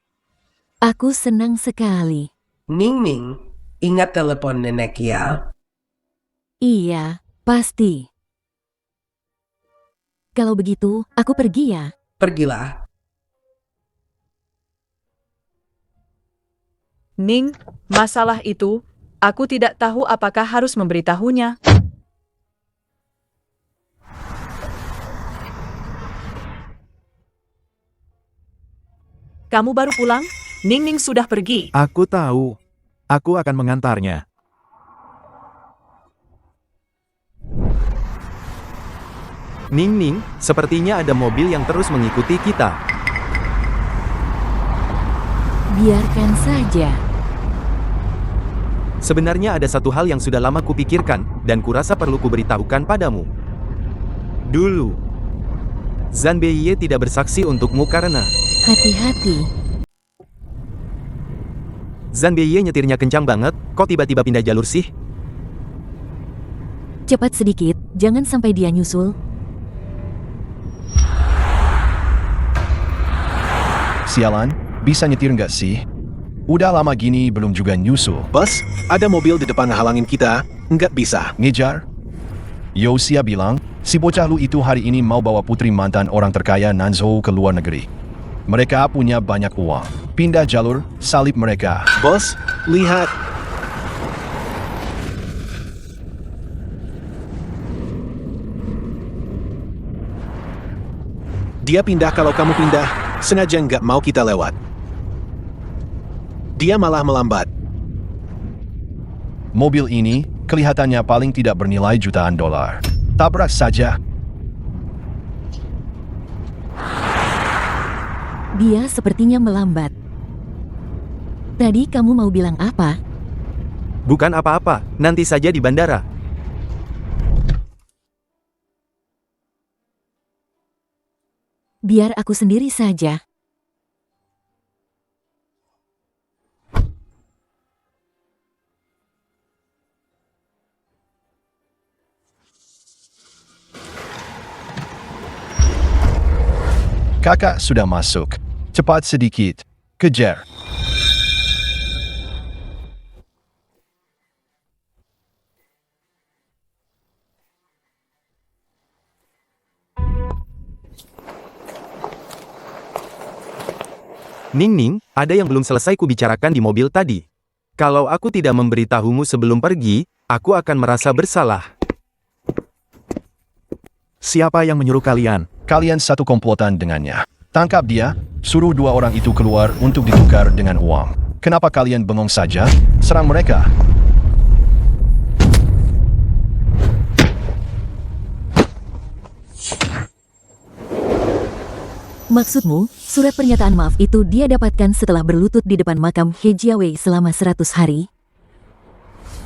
Aku senang sekali. Ningning, ingat telepon Nenek ya. Iya, pasti. Kalau begitu, aku pergi ya. Pergilah. Ning, masalah itu, aku tidak tahu apakah harus memberitahunya. Kamu baru pulang? Ningning sudah pergi. Aku tahu. Aku akan mengantarnya. Ningning, sepertinya ada mobil yang terus mengikuti kita. Biarkan saja. Sebenarnya ada satu hal yang sudah lama kupikirkan, dan kurasa perlu kuberitahukan padamu. Dulu, Zhan Beiye tidak bersaksi untukmu karena... Hati-hati. Zhan Beiye nyetirnya kencang banget, kok tiba-tiba pindah jalur sih? Cepat sedikit, jangan sampai dia nyusul. Sialan, bisa nyetir nggak sih? Udah lama gini belum juga nyusul. Bos, ada mobil di depan halangin kita, nggak bisa. Ngejar? Yosia bilang, si bocah lu itu hari ini mau bawa putri mantan orang terkaya Nanzhou ke luar negeri. Mereka punya banyak uang. Pindah jalur, salib mereka. Bos, lihat. Dia pindah kalau kamu pindah, sengaja nggak mau kita lewat. Dia malah melambat. Mobil ini kelihatannya paling tidak bernilai jutaan dolar. Tabrak saja. Dia sepertinya melambat. Tadi kamu mau bilang apa? Bukan apa-apa, nanti saja di bandara. Biar aku sendiri saja. Kakak sudah masuk. Cepat sedikit. Kejar. Ningning, ada yang belum selesai kubicarakan di mobil tadi. Kalau aku tidak memberitahumu sebelum pergi, aku akan merasa bersalah. Siapa yang menyuruh kalian? Kalian satu komplotan dengannya. Tangkap dia, suruh dua orang itu keluar untuk ditukar dengan uang. Kenapa kalian bengong saja? Serang mereka. Maksudmu, surat pernyataan maaf itu dia dapatkan setelah berlutut di depan makam He Jiawei selama 100 hari?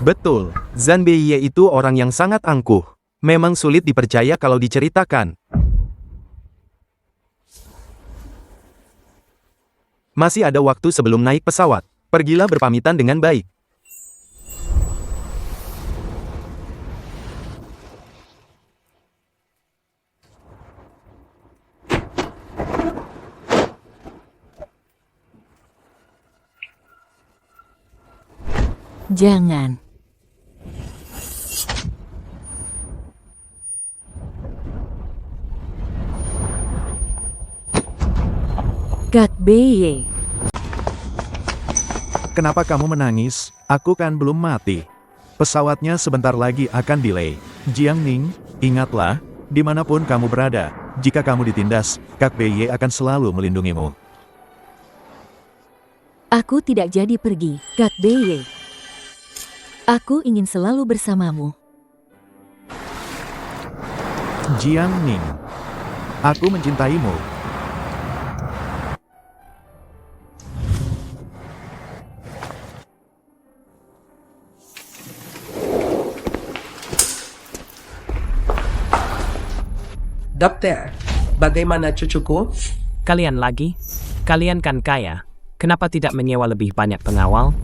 Betul, Zhan Beiye itu orang yang sangat angkuh. Memang sulit dipercaya kalau diceritakan. Masih ada waktu sebelum naik pesawat. Pergilah berpamitan dengan baik. Jangan. Kak Beiye. Kenapa kamu menangis? Aku kan belum mati. Pesawatnya sebentar lagi akan delay. Jiang Ning, ingatlah, dimanapun kamu berada, jika kamu ditindas, Kak Beiye akan selalu melindungimu. Aku tidak jadi pergi, Kak Beiye. Aku ingin selalu bersamamu. Jiang Ning. Aku mencintaimu. Dokter, bagaimana cucuku? Kalian lagi? Kalian kan kaya. Kenapa tidak menyewa lebih banyak pengawal?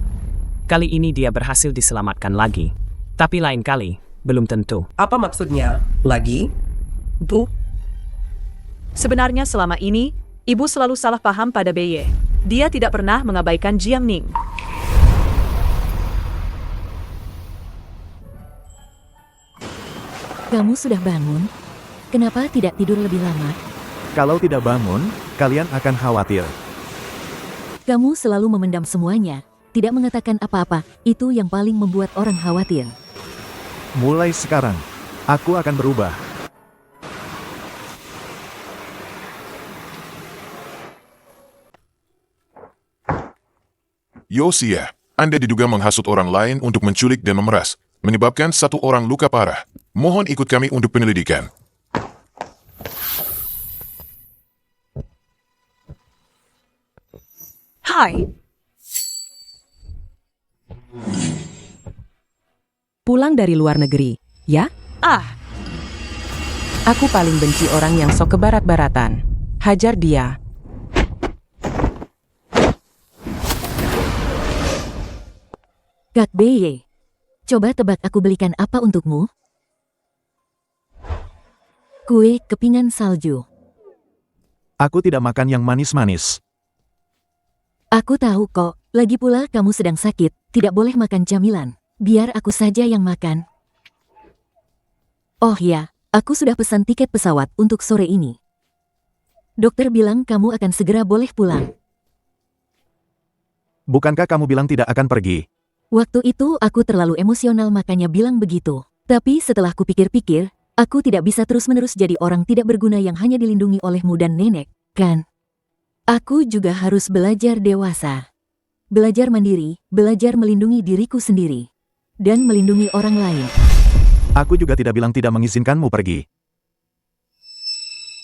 Kali ini dia berhasil diselamatkan lagi. Tapi lain kali, belum tentu. Apa maksudnya? Lagi? Bu? Sebenarnya selama ini, ibu selalu salah paham pada Beye. Dia tidak pernah mengabaikan Jiang Ning. Kamu sudah bangun? Kenapa tidak tidur lebih lama? Kalau tidak bangun, kalian akan khawatir. Kamu selalu memendam semuanya, tidak mengatakan apa-apa. Itu yang paling membuat orang khawatir. Mulai sekarang, aku akan berubah. Yosia, Anda diduga menghasut orang lain untuk menculik dan memeras, menyebabkan satu orang luka parah. Mohon ikut kami untuk penyelidikan. Hai. Pulang dari luar negeri, ya? Aku paling benci orang yang sok kebarat-baratan. Hajar dia. Kak Beye, coba tebak aku belikan apa untukmu? Kue kepingan salju. Aku tidak makan yang manis-manis. Aku tahu kok, lagi pula kamu sedang sakit, tidak boleh makan camilan. Biar aku saja yang makan. Oh ya, aku sudah pesan tiket pesawat untuk sore ini. Dokter bilang kamu akan segera boleh pulang. Bukankah kamu bilang tidak akan pergi? Waktu itu aku terlalu emosional makanya bilang begitu. Tapi setelah kupikir-pikir, aku tidak bisa terus-menerus jadi orang tidak berguna yang hanya dilindungi olehmu dan nenek, kan? Aku juga harus belajar dewasa. Belajar mandiri, belajar melindungi diriku sendiri. Dan melindungi orang lain. Aku juga tidak bilang tidak mengizinkanmu pergi.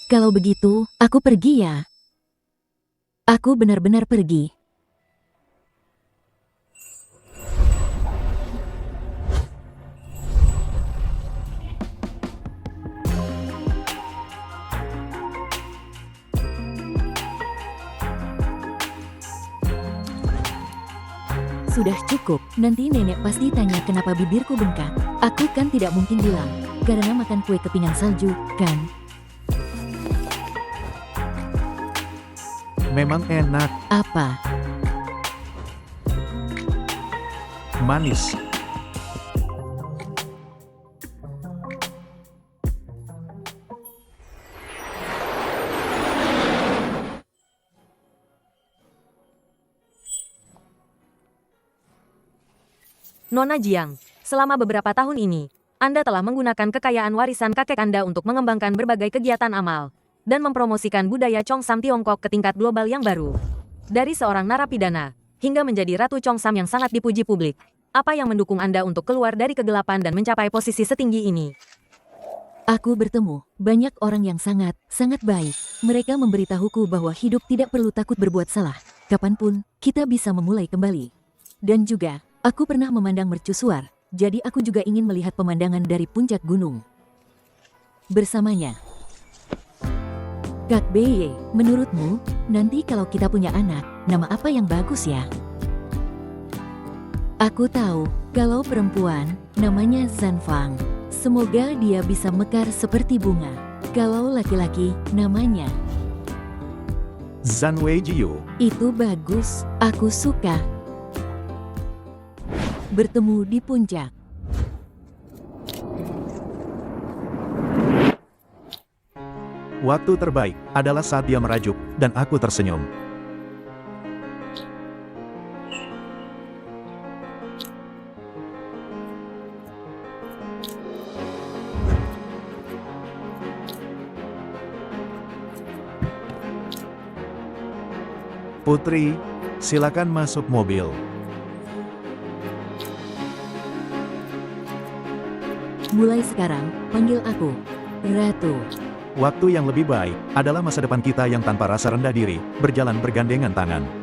Kalau begitu, aku pergi ya. Aku benar-benar pergi. Sudah cukup, nanti nenek pasti tanya kenapa bibirku bengkak. Aku kan tidak mungkin bilang, karena makan kue kepingan salju, kan? Memang enak. Apa? Manis. Nona Jiang, selama beberapa tahun ini, Anda telah menggunakan kekayaan warisan kakek Anda untuk mengembangkan berbagai kegiatan amal dan mempromosikan budaya Chongsam Tiongkok ke tingkat global yang baru. Dari seorang narapidana hingga menjadi Ratu Chongsam yang sangat dipuji publik, apa yang mendukung Anda untuk keluar dari kegelapan dan mencapai posisi setinggi ini? Aku bertemu banyak orang yang sangat baik. Mereka memberitahuku bahwa hidup tidak perlu takut berbuat salah. Kapanpun, kita bisa memulai kembali. Dan juga, aku pernah memandang mercusuar, jadi aku juga ingin melihat pemandangan dari puncak gunung. Bersamanya. Kak Beye, menurutmu, nanti kalau kita punya anak, nama apa yang bagus ya? Aku tahu, kalau perempuan, namanya Zanfang. Semoga dia bisa mekar seperti bunga. Kalau laki-laki, namanya Zanwei Jiu. Itu bagus, aku suka. Bertemu di puncak. Waktu terbaik adalah saat dia merajuk, dan aku tersenyum. Putri, silakan masuk mobil. Mulai sekarang, panggil aku Ratu. Waktu yang lebih baik adalah masa depan kita yang tanpa rasa rendah diri, berjalan bergandengan tangan.